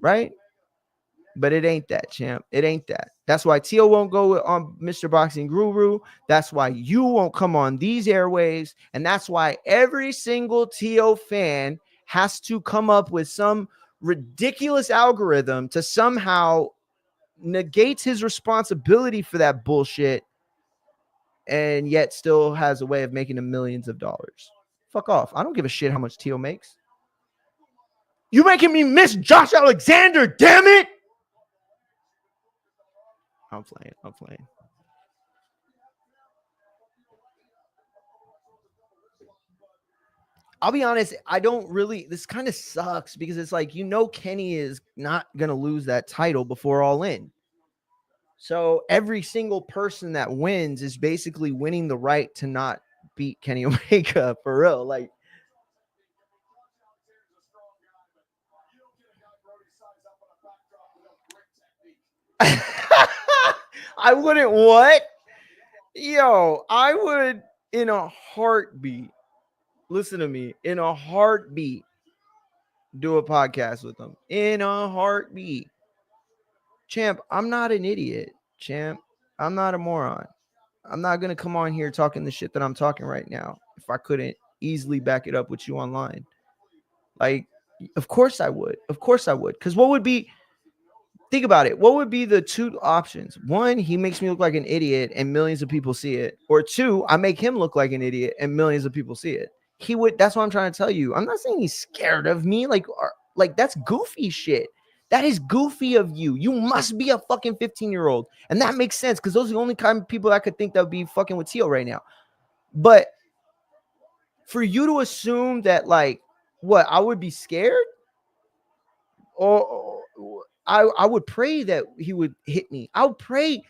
right? But it ain't that, champ. It ain't that. That's why Tio won't go on Mr. Boxing Guru. That's why you won't come on these airwaves. And that's why every single Tio fan has to come up with some ridiculous algorithm to somehow negates his responsibility for that bullshit, and yet still has a way of making him millions of dollars. Fuck off. I don't give a shit how much Teo makes. You making me miss Josh Alexander, damn it! I'm playing. I'll be honest, I don't really, this kind of sucks because it's like, Kenny is not going to lose that title before All In. So every single person that wins is basically winning the right to not beat Kenny Omega for real. Like, I wouldn't what? Yo, I would in a heartbeat. Listen to me, in a heartbeat, do a podcast with them. In a heartbeat. Champ, I'm not an idiot. Champ, I'm not a moron. I'm not going to come on here talking the shit that I'm talking right now if I couldn't easily back it up with you online. Like, of course I would. Of course I would. Because what would be, think about it. What would be the two options? One, he makes me look like an idiot and millions of people see it. Or two, I make him look like an idiot and millions of people see it. He would, that's what I'm trying to tell you. I'm not saying he's scared of me. Like that's goofy shit. That is goofy of you. You must be a fucking 15-year-old. And that makes sense because those are the only kind of people I could think that would be fucking with Teo right now. But for you to assume that, like, what, I would be scared? Or I would pray that he would hit me. I would pray.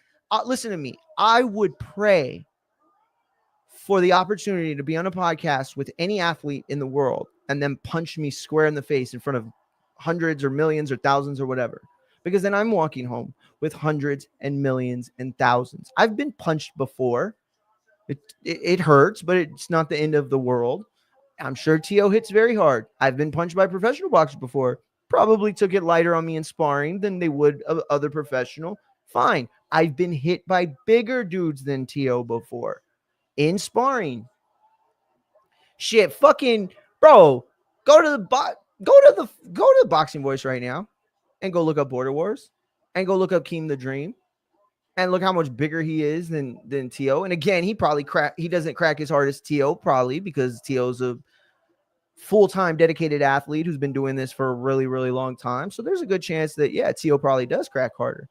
Listen to me. I would pray for the opportunity to be on a podcast with any athlete in the world and then punch me square in the face in front of hundreds or millions or thousands or whatever. Because then I'm walking home with hundreds and millions and thousands. I've been punched before. It hurts, but it's not the end of the world. I'm sure Teo hits very hard. I've been punched by professional boxers before. Probably took it lighter on me in sparring than they would other professional. Fine. I've been hit by bigger dudes than Teo before in sparring. Shit, fucking bro, go to the Boxing Voice right now and go look up Border Wars and go look up Keem the Dream and look how much bigger he is than Teo. And again, he doesn't crack as hard as Teo, probably because Teo's a full-time dedicated athlete who's been doing this for a really, really long time. So there's a good chance that, yeah, Teo probably does crack harder.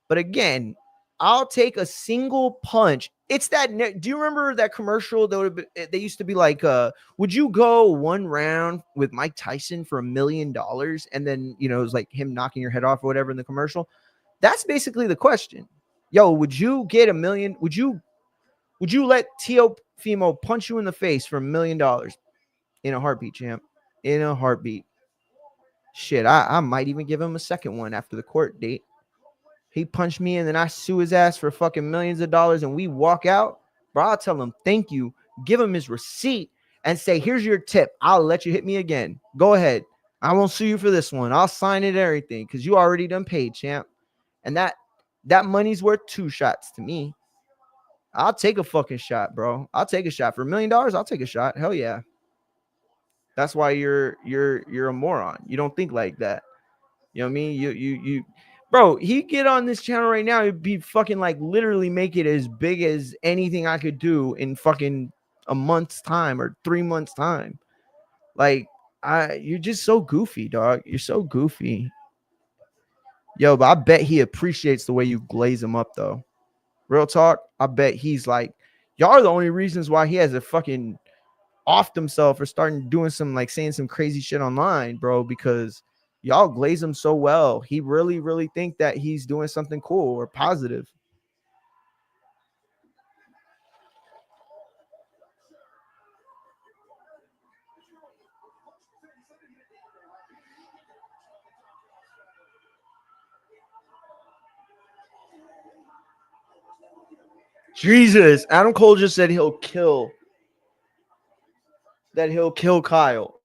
But again, I'll take a single punch. It's that. Do you remember that commercial? They used to be like, would you go one round with Mike Tyson for $1 million? And then, it was like him knocking your head off or whatever in the commercial. That's basically the question. Yo, would you get $1 million? Would you let Teofimo punch you in the face for $1 million? In a heartbeat, champ. In a heartbeat. Shit, I might even give him a second one after the court date. He punched me and then I sue his ass for fucking millions of dollars and we walk out. Bro, I'll tell him thank you. Give him his receipt and say, here's your tip. I'll let you hit me again. Go ahead. I won't sue you for this one. I'll sign it and everything because you already done paid, champ. And that money's worth 2 shots to me. I'll take a fucking shot, bro. I'll take a shot. For $1 million, I'll take a shot. Hell yeah. That's why you're a moron. You don't think like that. You know what I mean? You bro, he get on this channel right now, it'd be fucking like literally make it as big as anything I could do in fucking a month's time or 3 months time. Like, you're just so goofy, dog. You're so goofy. Yo, but I bet he appreciates the way you glaze him up though. Real talk, I bet he's like, y'all are the only reasons why he has a fucking offed himself or starting doing some like saying some crazy shit online, bro, because y'all glaze him so well. He really, really think that he's doing something cool or positive. Jesus, Adam Cole just said he'll kill Kyle.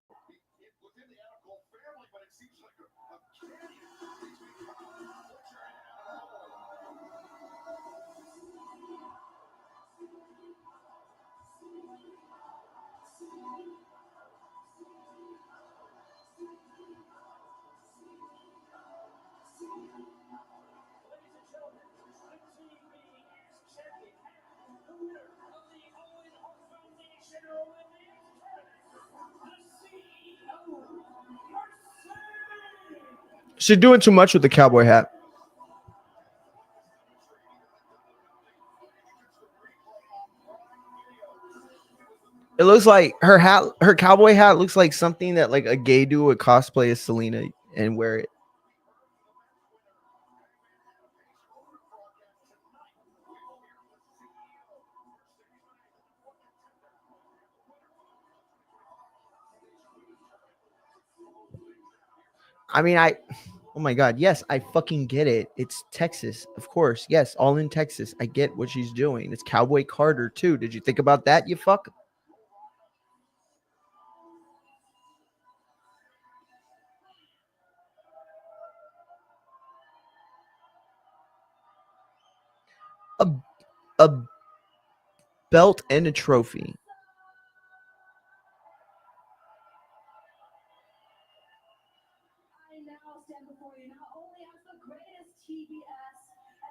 She's doing too much with the cowboy hat. It looks like her hat, her cowboy hat looks like something that like a gay dude would cosplay as Selena and wear it. I mean, oh my God, yes, I fucking get it. It's Texas, of course. Yes, all in Texas. I get what she's doing. It's Cowboy Carter too. Did you think about that, you fuck? A, a belt and a trophy. I now stand before you not only as the greatest TBS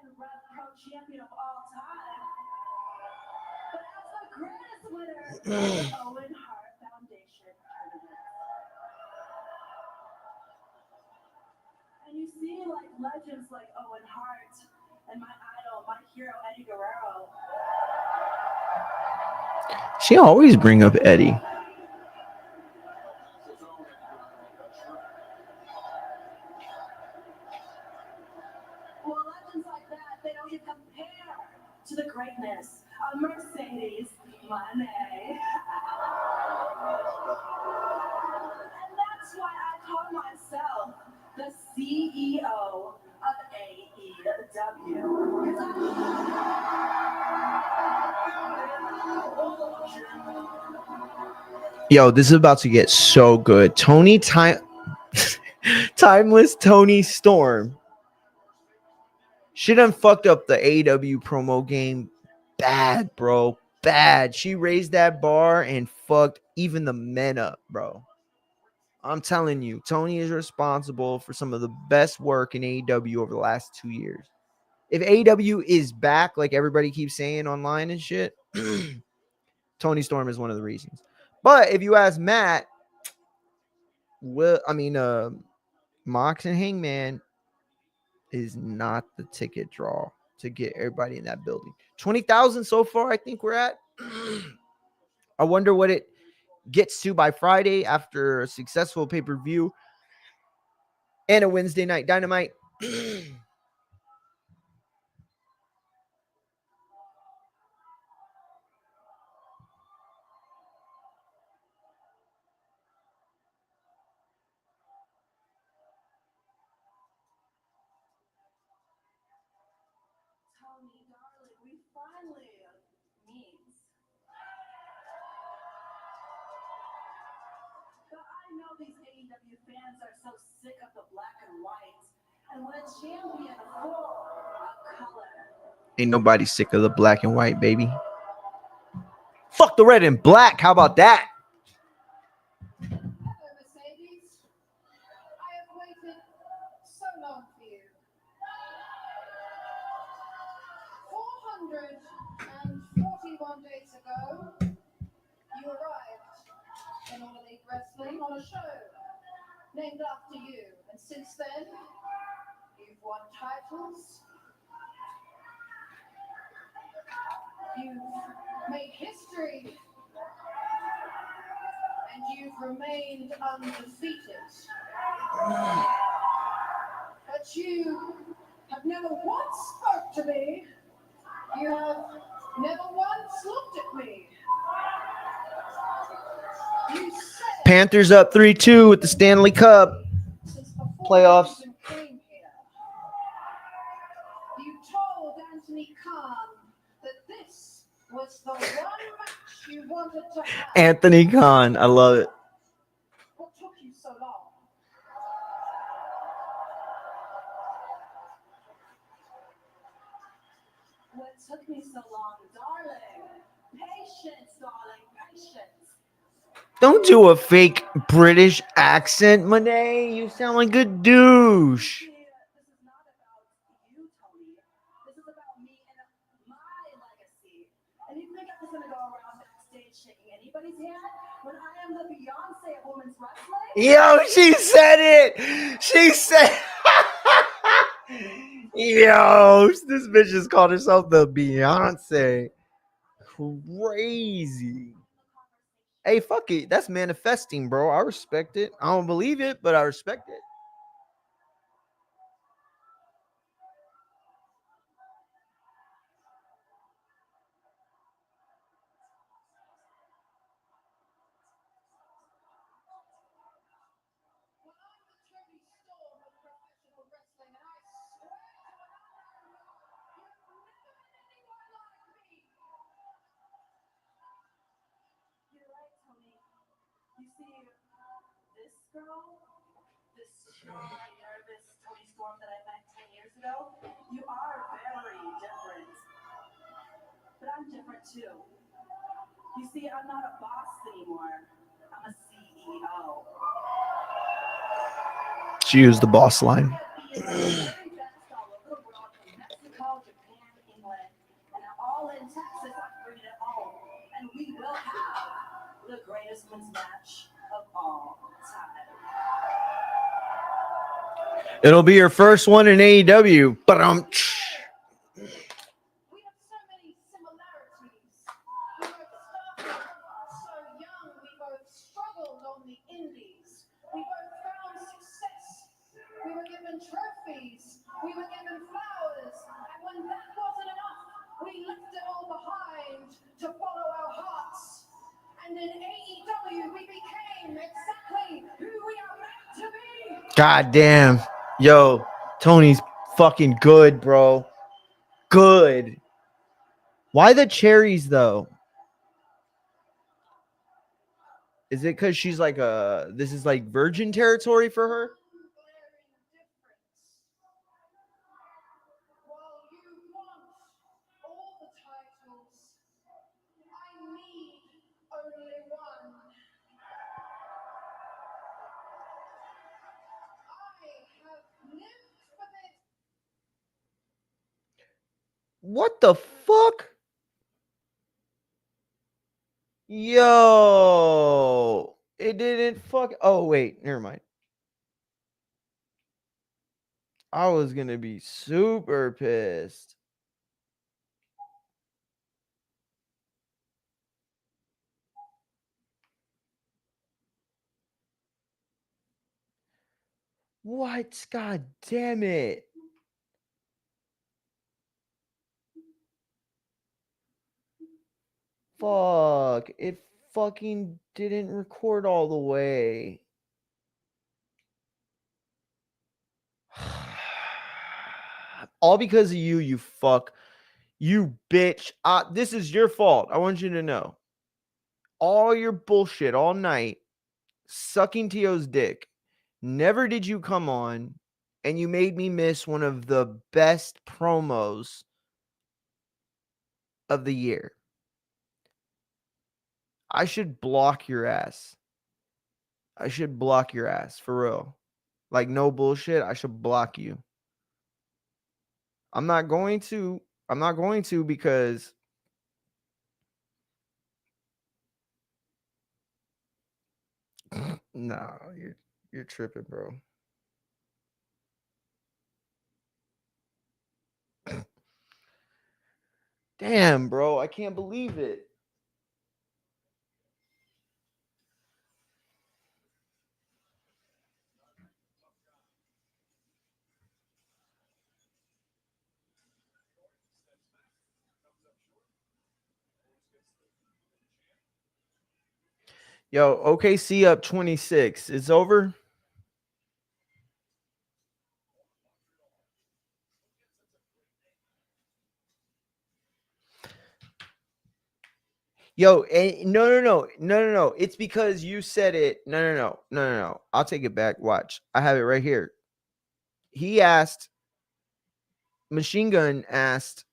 and Rev Pro champion of all time, but as the greatest winner of the Owen Hart Foundation tournament. And you see, like legends like Owen Hart and my idol, my hero Eddie Guerrero. She always bring up Eddie. Well, legends like that, they don't get compared to the greatness of Mercedes Moné. And that's why I call myself the CEO of AEW. Yo, this is about to get so good. Timeless Tony Storm. She done fucked up the AEW promo game bad, bro. Bad. She raised that bar and fucked even the men up, bro. I'm telling you, Tony is responsible for some of the best work in AEW over the last 2 years. If AEW is back, like everybody keeps saying online and shit, Tony Storm is one of the reasons. But if you ask Matt, Mox and Hangman is not the ticket draw to get everybody in that building. 20,000 so far, I think we're at. I wonder what it gets to by Friday after a successful pay-per-view and a Wednesday night Dynamite. Tony, darling, we finally meet. But I know these AEW fans are so sick of the black and white and want a champion full of color. Ain't nobody sick of the black and white, baby. Fuck the red and black. How about that? Hello, Mercedes. I have waited so long for you. 441 days ago, you arrived in All Elite Wrestling on a show named after you. And since then, you've won titles. You've made history. And you've remained undefeated. But you have never once spoke to me. You have never once looked at me. You said Panthers up 3-2 with the Stanley Cup since before playoffs. you even came here, you told Anthony Khan that this was the one match you wanted to have. Anthony Khan. I love it. What took you so long? What took me so long, darling? Patience, darling, patience. Don't do a fake British accent, Monet. You sound like a douche. See, this is not about you, Tony. This is about me and my legacy. And you think I'm just gonna go around backstage shaking anybody's hand when I am the Beyonce of women's wrestling? Yo, she said it. She said Yo, this bitch just called herself the Beyonce. Crazy. Hey, fuck it. That's manifesting, bro. I respect it. I don't believe it, but I respect it. Well, I'm the Tony Storm of professional wrestling, and I swear to an honor, you've never met anyone like me. You're right, Tony. You see, this girl, this shy, nervous Tony Storm that I met 10 years ago, you are very different. But I'm different too. You see, I'm not a boss anymore. I'm a CEO. She used the boss line. Very best all over the world, from Mexico, Japan, England, and now all in Texas. I'm bringing it home, and we will have the greatest men's match of all time. It'll be your first one in AEW. But We have so many similarities. We both started so young. We both struggled on the indies. We both found success. We were given trophies. We were given flowers. And when that wasn't enough, we left it all behind to follow our hearts. And in AEW, we became exactly who we are meant to be. God damn. Yo, Tony's fucking good, bro. Good. Why the cherries though? Is it because she's like this is like virgin territory for her? Glaring difference. While you want all the titles, I need only one. I have lived for this. What the fuck? Yo, it didn't fuck. Oh, wait, never mind. I was gonna be super pissed. What? God damn it. Fuck. It fucking didn't record all the way. All because of you, you fuck. You bitch. This is your fault. I want you to know. All your bullshit all night, sucking Tio's dick. Never did you come on, and you made me miss one of the best promos of the year. I should block your ass. I should block your ass for real. Like, no bullshit. I should block you. I'm not going to. I'm not going to because no, you're tripping, bro. Damn, bro, I can't believe it. Yo, OKC up 26. It's over. Yo, no. It's because you said it. No. I'll take it back. Watch. I have it right here. He asked, Machine Gun asked,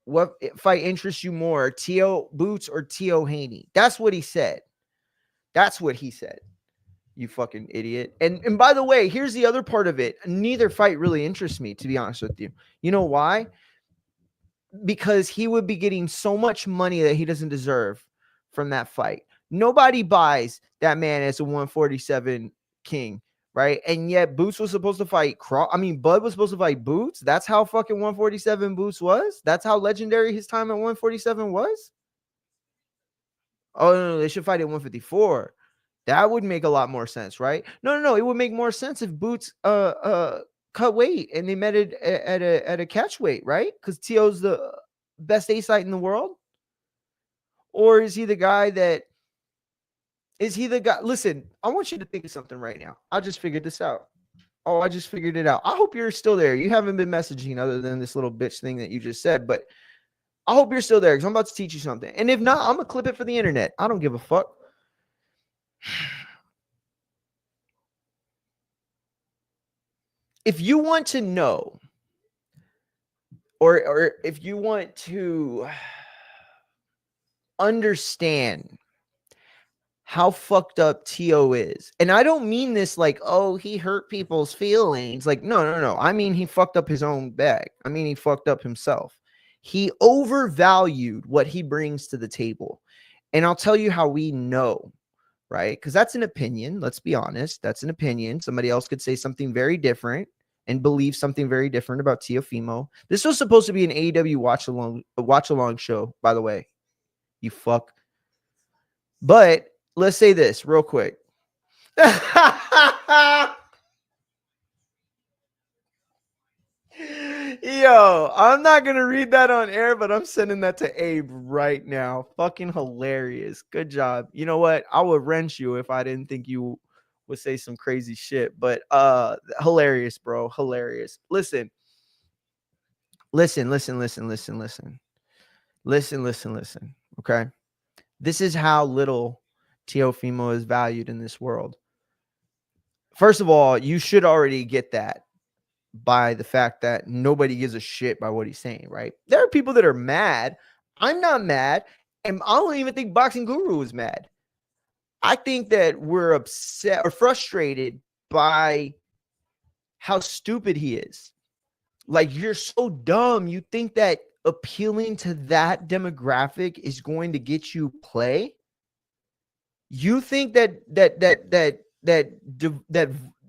what fight interests you more, Tio Boots or Tio Haney? That's what he said. That's what he said. You fucking idiot. And by the way, here's the other part of it. Neither fight really interests me, to be honest with you. You know why? Because he would be getting so much money that he doesn't deserve from that fight. Nobody buys that man as a 147 king right? And yet Boots was supposed to fight Bud was supposed to fight Boots. That's how fucking 147 Boots was. That's how legendary his time at 147 was. Oh no, they should fight at 154. That would make a lot more sense, right? No. It would make more sense if Boots cut weight and they met it at a catch weight, right? Because Tio's the best A-site in the world. Or is he the guy that Listen, I want you to think of something right now. I just figured this out. Oh, I just figured it out. I hope you're still there. You haven't been messaging other than this little bitch thing that you just said, but I hope you're still there because I'm about to teach you something. And if not, I'm going to clip it for the internet. I don't give a fuck. If you want to know, or if you want to understand how fucked up Tio is, and I don't mean this like, oh, he hurt people's feelings. Like, no. I mean, he fucked up his own bag. I mean, he fucked up himself. He overvalued what he brings to the table. And I'll tell you how we know, right? Because that's an opinion. Let's be honest. That's an opinion. Somebody else could say something very different and believe something very different about Teofimo. This was supposed to be an AEW watch along show, by the way. You fuck. But let's say this real quick. Yo, I'm not going to read that on air, but I'm sending that to Abe right now. Fucking hilarious. Good job. You know what? I would wrench you if I didn't think you would say some crazy shit, but hilarious, bro. Hilarious. Listen. Okay. This is how little Teofimo is valued in this world. First of all, you should already get that by the fact that nobody gives a shit by what he's saying, right? There are people that are mad. I'm not mad. And I don't even think Boxing Guru is mad. I think that we're upset or frustrated by how stupid he is. Like, you're so dumb. You think that appealing to that demographic is going to get you play? You think that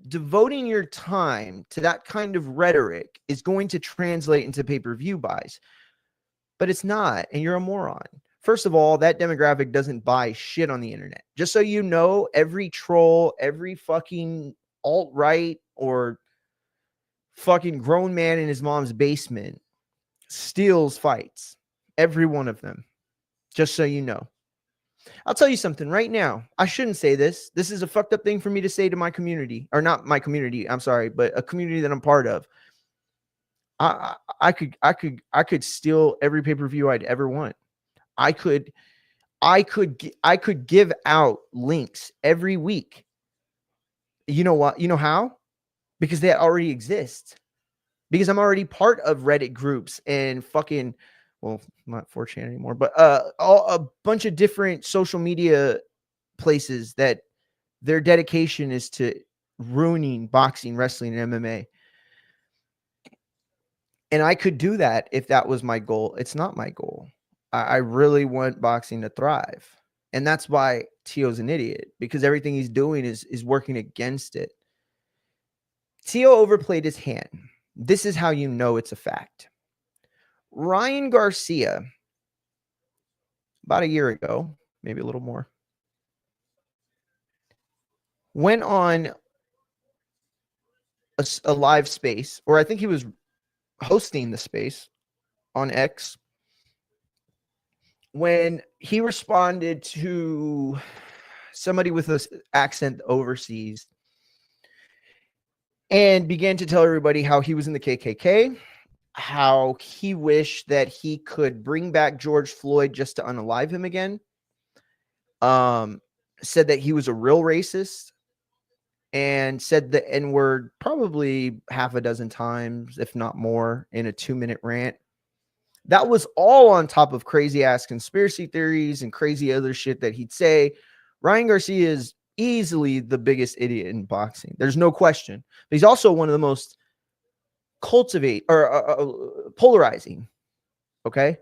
devoting your time to that kind of rhetoric is going to translate into pay-per-view buys, but it's not, and you're a moron. First of all, that demographic doesn't buy shit on the internet. Just so you know, every troll, every fucking alt-right or fucking grown man in his mom's basement steals fights. Every one of them. Just so you know. I'll tell you something right now. I shouldn't say this. This is a fucked up thing for me to say to my community, or not my community. I'm sorry, but a community that I'm part of. I could steal every pay-per-view I'd ever want. I could give out links every week. You know what? You know how? Because they already exist. Because I'm already part of Reddit groups and fucking, well, not 4chan anymore, but a bunch of different social media places that their dedication is to ruining boxing, wrestling, and MMA. And I could do that if that was my goal. It's not my goal. I really want boxing to thrive. And that's why Tio's an idiot, because everything he's doing is working against it. Tio overplayed his hand. This is how you know it's a fact. Ryan Garcia, about a year ago, maybe a little more, went on a live space, or I think he was hosting the space on X, when he responded to somebody with an accent overseas and began to tell everybody how he was in the KKK, how he wished that he could bring back George Floyd just to unalive him again. Said that he was a real racist and said the N-word probably half a dozen times, if not more, in a 2-minute rant. That was all on top of crazy ass conspiracy theories and crazy other shit that he'd say. Ryan Garcia is easily the biggest idiot in boxing. There's no question. But he's also one of the most polarizing. Okay.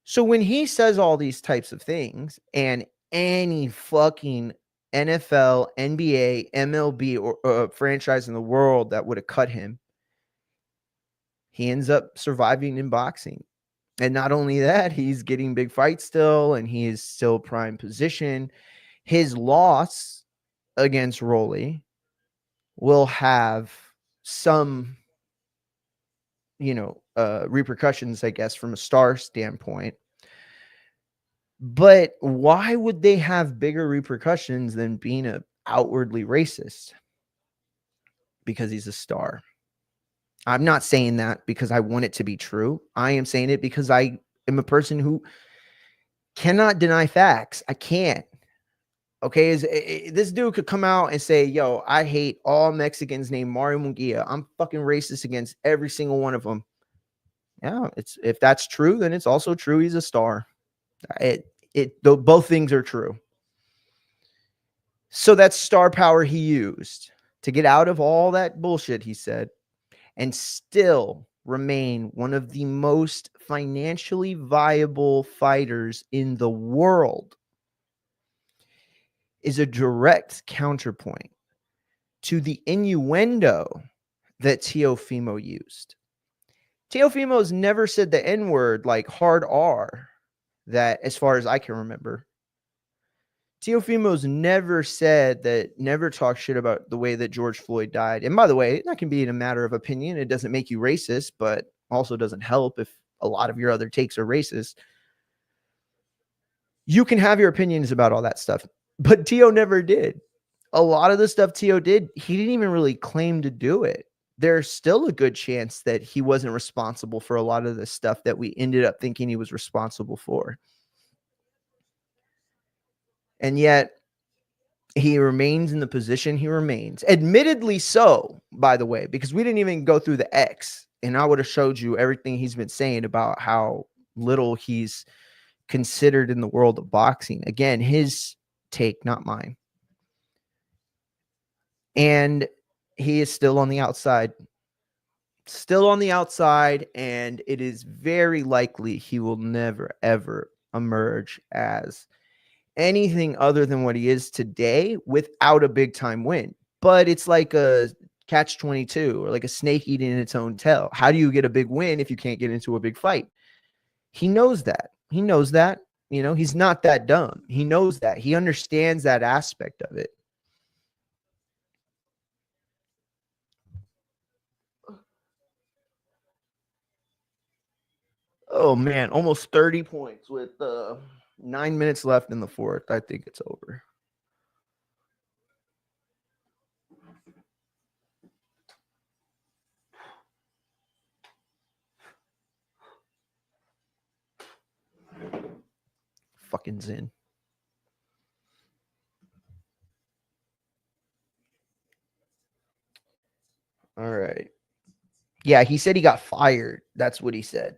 So when he says all these types of things, and any fucking NFL, NBA, MLB or franchise in the world that would have cut him. He ends up surviving in boxing. And not only that, he's getting big fights still, and he is still prime position. His loss against Rolly will have some, repercussions, I guess, from a star standpoint. But why would they have bigger repercussions than being a outwardly racist? Because he's a star. I'm not saying that because I want it to be true. I am saying it because I am a person who cannot deny facts. I can't. Okay, this dude could come out and say, yo, I hate all Mexicans named Mario Munguia. I'm fucking racist against every single one of them. Yeah, if that's true, then it's also true he's a star. Both things are true. So that's star power he used to get out of all that bullshit he said and still remain one of the most financially viable fighters in the world is a direct counterpoint to the innuendo that Teofimo used. Teofimo's never said the N-word like hard R, that as far as I can remember. Teofimo's never said that, never talked shit about the way that George Floyd died. And by the way, that can be in a matter of opinion. It doesn't make you racist, but also doesn't help if a lot of your other takes are racist. You can have your opinions about all that stuff, but Teo never did. A lot of the stuff Teo did, he didn't even really claim to do it. There's still a good chance that he wasn't responsible for a lot of the stuff that we ended up thinking he was responsible for. And yet he remains in the position he remains. Admittedly so, by the way, because we didn't even go through the X, and I would have showed you everything he's been saying about how little he's considered in the world of boxing. Again, his take, not mine. And he is still on the outside. Still on the outside, and it is very likely he will never, ever emerge as anything other than what he is today without a big time win. But it's like a catch-22 or like a snake eating its own tail. How do you get a big win if you can't get into a big fight? He knows that. He knows that. He's not that dumb. He knows that. He understands that aspect of it. Oh, man, almost 30 points with 9 minutes left in the fourth. I think it's over. Fucking Zen. All right. Yeah, he said he got fired. That's what he said.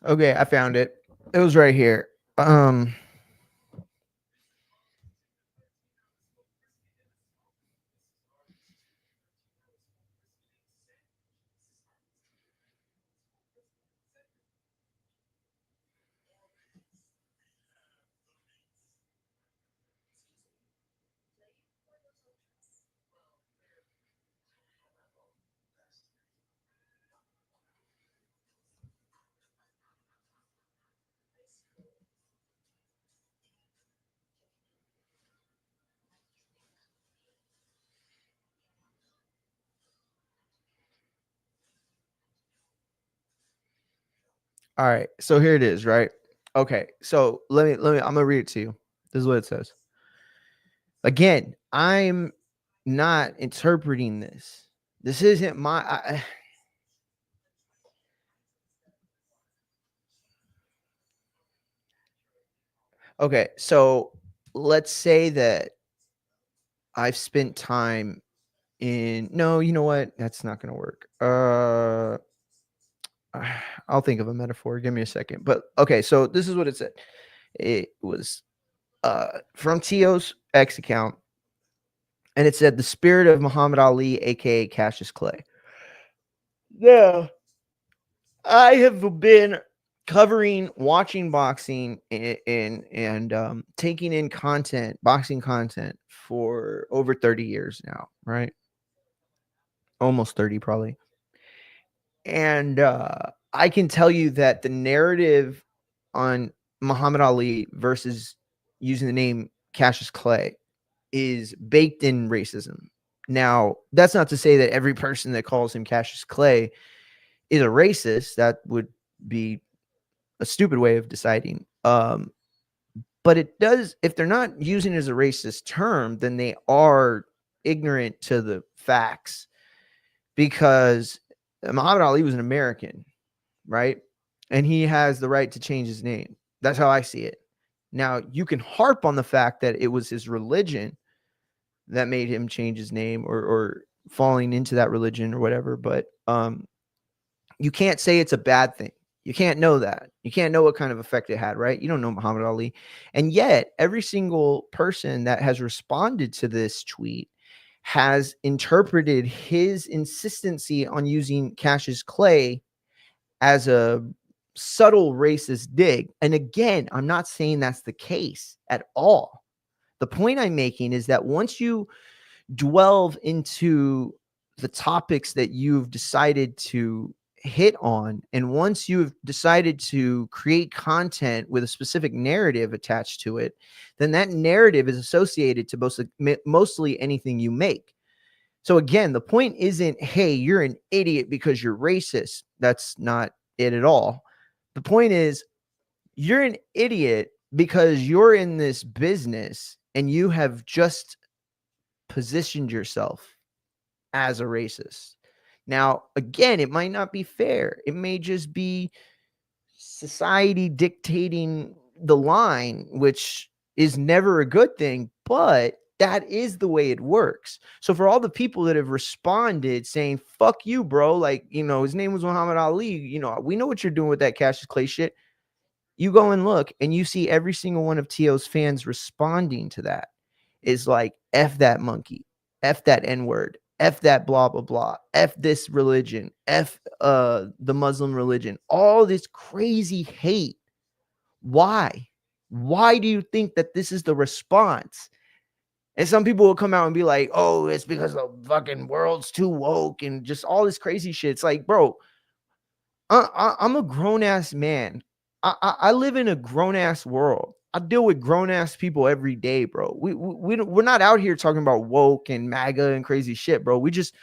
Okay, I found it. It was right here. All right. So here it is, right? Okay. So let me I'm gonna read it to you. This is what it says. Again, I'm not interpreting this. This isn't my okay, so let's say that I've spent time in no, you know what? That's not gonna work. I'll think of a metaphor. Give me a second. But okay, so this is what it said. It was from Tio's X account, and it said the spirit of Muhammad Ali, aka Cassius Clay. Yeah, I have been covering, watching boxing, and taking in content, boxing content for over 30 years now, right? Almost 30, probably. And I can tell you that the narrative on Muhammad Ali versus using the name Cassius Clay is baked in racism. Now, that's not to say that every person that calls him Cassius Clay is a racist. That would be a stupid way of deciding. But it does, if they're not using it as a racist term, then they are ignorant to the facts, because Muhammad Ali was an American, right? And he has the right to change his name. That's how I see it. Now, you can harp on the fact that it was his religion that made him change his name, or falling into that religion or whatever, but you can't say it's a bad thing. You can't know that. You can't know what kind of effect it had, right? You don't know Muhammad Ali. And yet, every single person that has responded to this tweet has interpreted his insistency on using Cassius Clay as a subtle racist dig. And again, I'm not saying that's the case at all. The point I'm making is that once you delve into the topics that you've decided to hit on, and once you've decided to create content with a specific narrative attached to it, then that narrative is associated to mostly anything you make. So again, the point isn't, hey, you're an idiot because you're racist. That's not it at all. The point is, you're an idiot because you're in this business and you have just positioned yourself as a racist. Now, again, it might not be fair. It may just be society dictating the line, which is never a good thing, but that is the way it works. So for all the people that have responded saying, fuck you, bro, like, his name was Muhammad Ali, we know what you're doing with that Cassius Clay shit. You go and look and you see every single one of Tio's fans responding to that is like, F that monkey, F that N-word, F that blah, blah, blah, F this religion, F the Muslim religion, all this crazy hate. Why? Why do you think that this is the response? And some people will come out and be like, oh, it's because the fucking world's too woke and just all this crazy shit. It's like, bro, I'm a grown-ass man. I live in a grown-ass world. I deal with grown-ass people every day, bro. We're not out here talking about woke and MAGA and crazy shit, bro. We just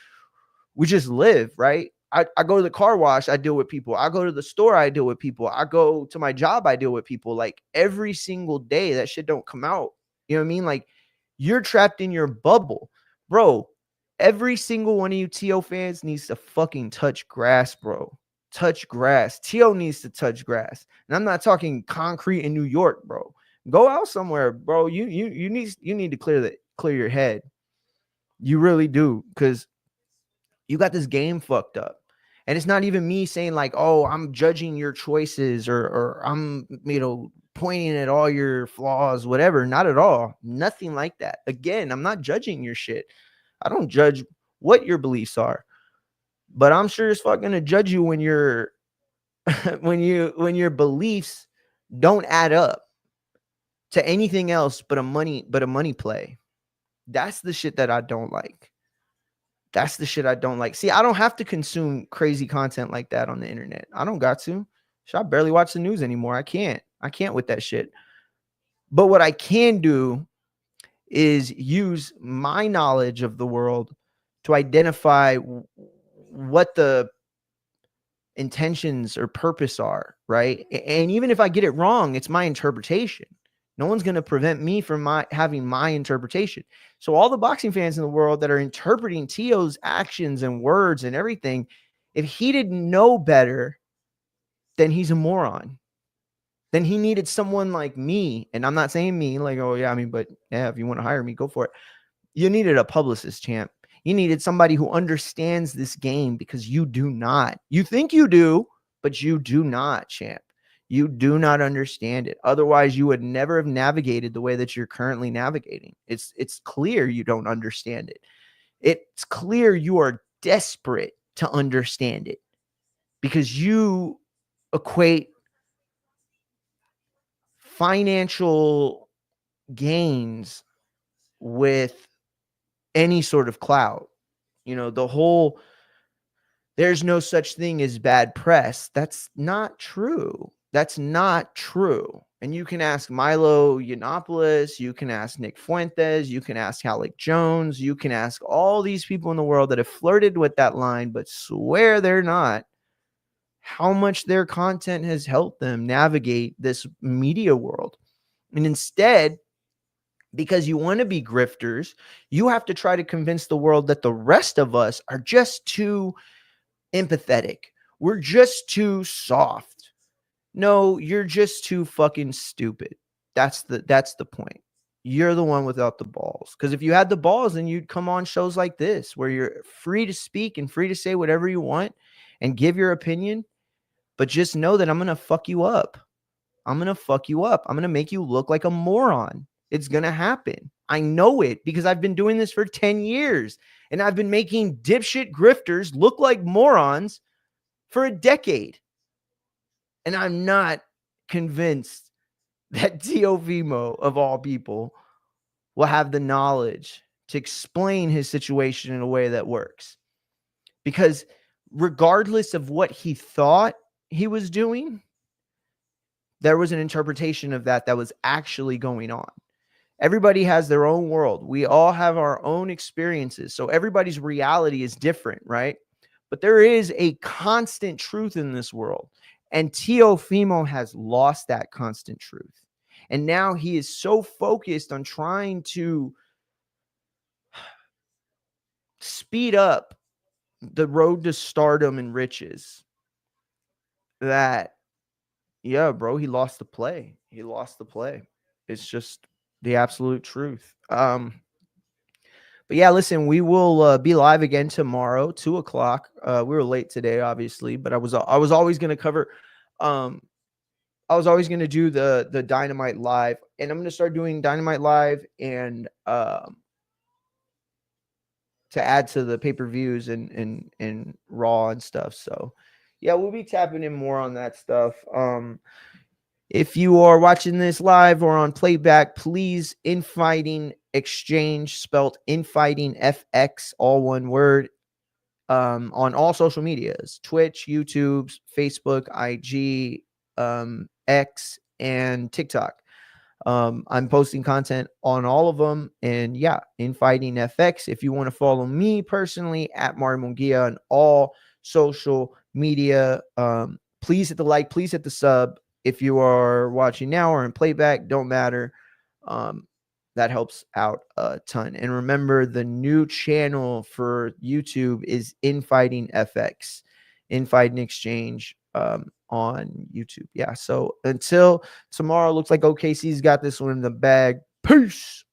live, right? I go to the car wash, I deal with people. I go to the store, I deal with people. I go to my job, I deal with people. Like every single day, that shit don't come out. You know what I mean? Like you're trapped in your bubble, bro. Every single one of you Tio fans needs to fucking touch grass, bro. Touch grass. Tio needs to touch grass. And I'm not talking concrete in New York, bro. Go out somewhere, bro. You need to clear your head. You really do, because you got this game fucked up. And it's not even me saying like, oh, I'm judging your choices or I'm, pointing at all your flaws, whatever. Not at all. Nothing like that. Again, I'm not judging your shit. I don't judge what your beliefs are. But I'm sure as fuck gonna judge you when you're when your beliefs don't add up to anything else but a money play. That's the shit that I don't like. That's the shit I don't like. See, I don't have to consume crazy content like that on the internet. I don't got to. I barely watch the news anymore. I can't with that shit. But what I can do is use my knowledge of the world to identify what the intentions or purpose are, right? And even if I get it wrong, it's my interpretation. No one's going to prevent me from having my interpretation. So all the boxing fans in the world that are interpreting Teo's actions and words and everything, if he didn't know better, then he's a moron. Then he needed someone like me. And I'm not saying me like, oh yeah, I mean, but yeah, if you want to hire me, go for it. You needed a publicist, champ. You needed somebody who understands this game, because you do not. You think you do, but you do not, champ. You do not understand it. Otherwise, you would never have navigated the way that you're currently navigating. It's clear you don't understand it. It's clear you are desperate to understand it, because you equate financial gains with any sort of clout. You know, the whole there's no such thing as bad press. That's not true. That's not true. And you can ask Milo Yiannopoulos, you can ask Nick Fuentes, you can ask Halleck Jones, you can ask all these people in the world that have flirted with that line but swear they're not, how much their content has helped them navigate this media world. And instead, because you want to be grifters, you have to try to convince the world that the rest of us are just too empathetic. We're just too soft. No, you're just too fucking stupid. That's the point. You're the one without the balls. Because if you had the balls, then you'd come on shows like this where you're free to speak and free to say whatever you want and give your opinion. But just know that I'm going to fuck you up. I'm going to fuck you up. I'm going to make you look like a moron. It's going to happen. I know it because I've been doing this for 10 years and I've been making dipshit grifters look like morons for a decade. And I'm not convinced that Teofimo, of all people, will have the knowledge to explain his situation in a way that works. Because regardless of what he thought he was doing, there was an interpretation of that was actually going on. Everybody has their own world. We all have our own experiences. So everybody's reality is different, right? But there is a constant truth in this world. And Teofimo has lost that constant truth. And now he is so focused on trying to speed up the road to stardom and riches that, yeah, bro, he lost the play. He lost the play. It's just the absolute truth. But yeah, listen, we will be live again tomorrow, 2:00. We were late today, obviously, but I was always going to cover. I was always going to do the Dynamite live, and I'm going to start doing Dynamite live and to add to the pay-per-views and Raw and stuff. So yeah, we'll be tapping in more on that stuff. If you are watching this live or on playback, please Infighting Exchange, spelled Infighting FX, all one word, on all social medias, Twitch, YouTube, Facebook, IG, X, and TikTok. I'm posting content on all of them. And yeah, Infighting FX. If you want to follow me personally at Mario Munguia on all social media, please hit the like, please hit the sub. If you are watching now or in playback, don't matter. That helps out a ton. And remember, the new channel for YouTube is Infighting FX, Infighting Exchange on YouTube. Yeah. So until tomorrow, looks like OKC's got this one in the bag. Peace.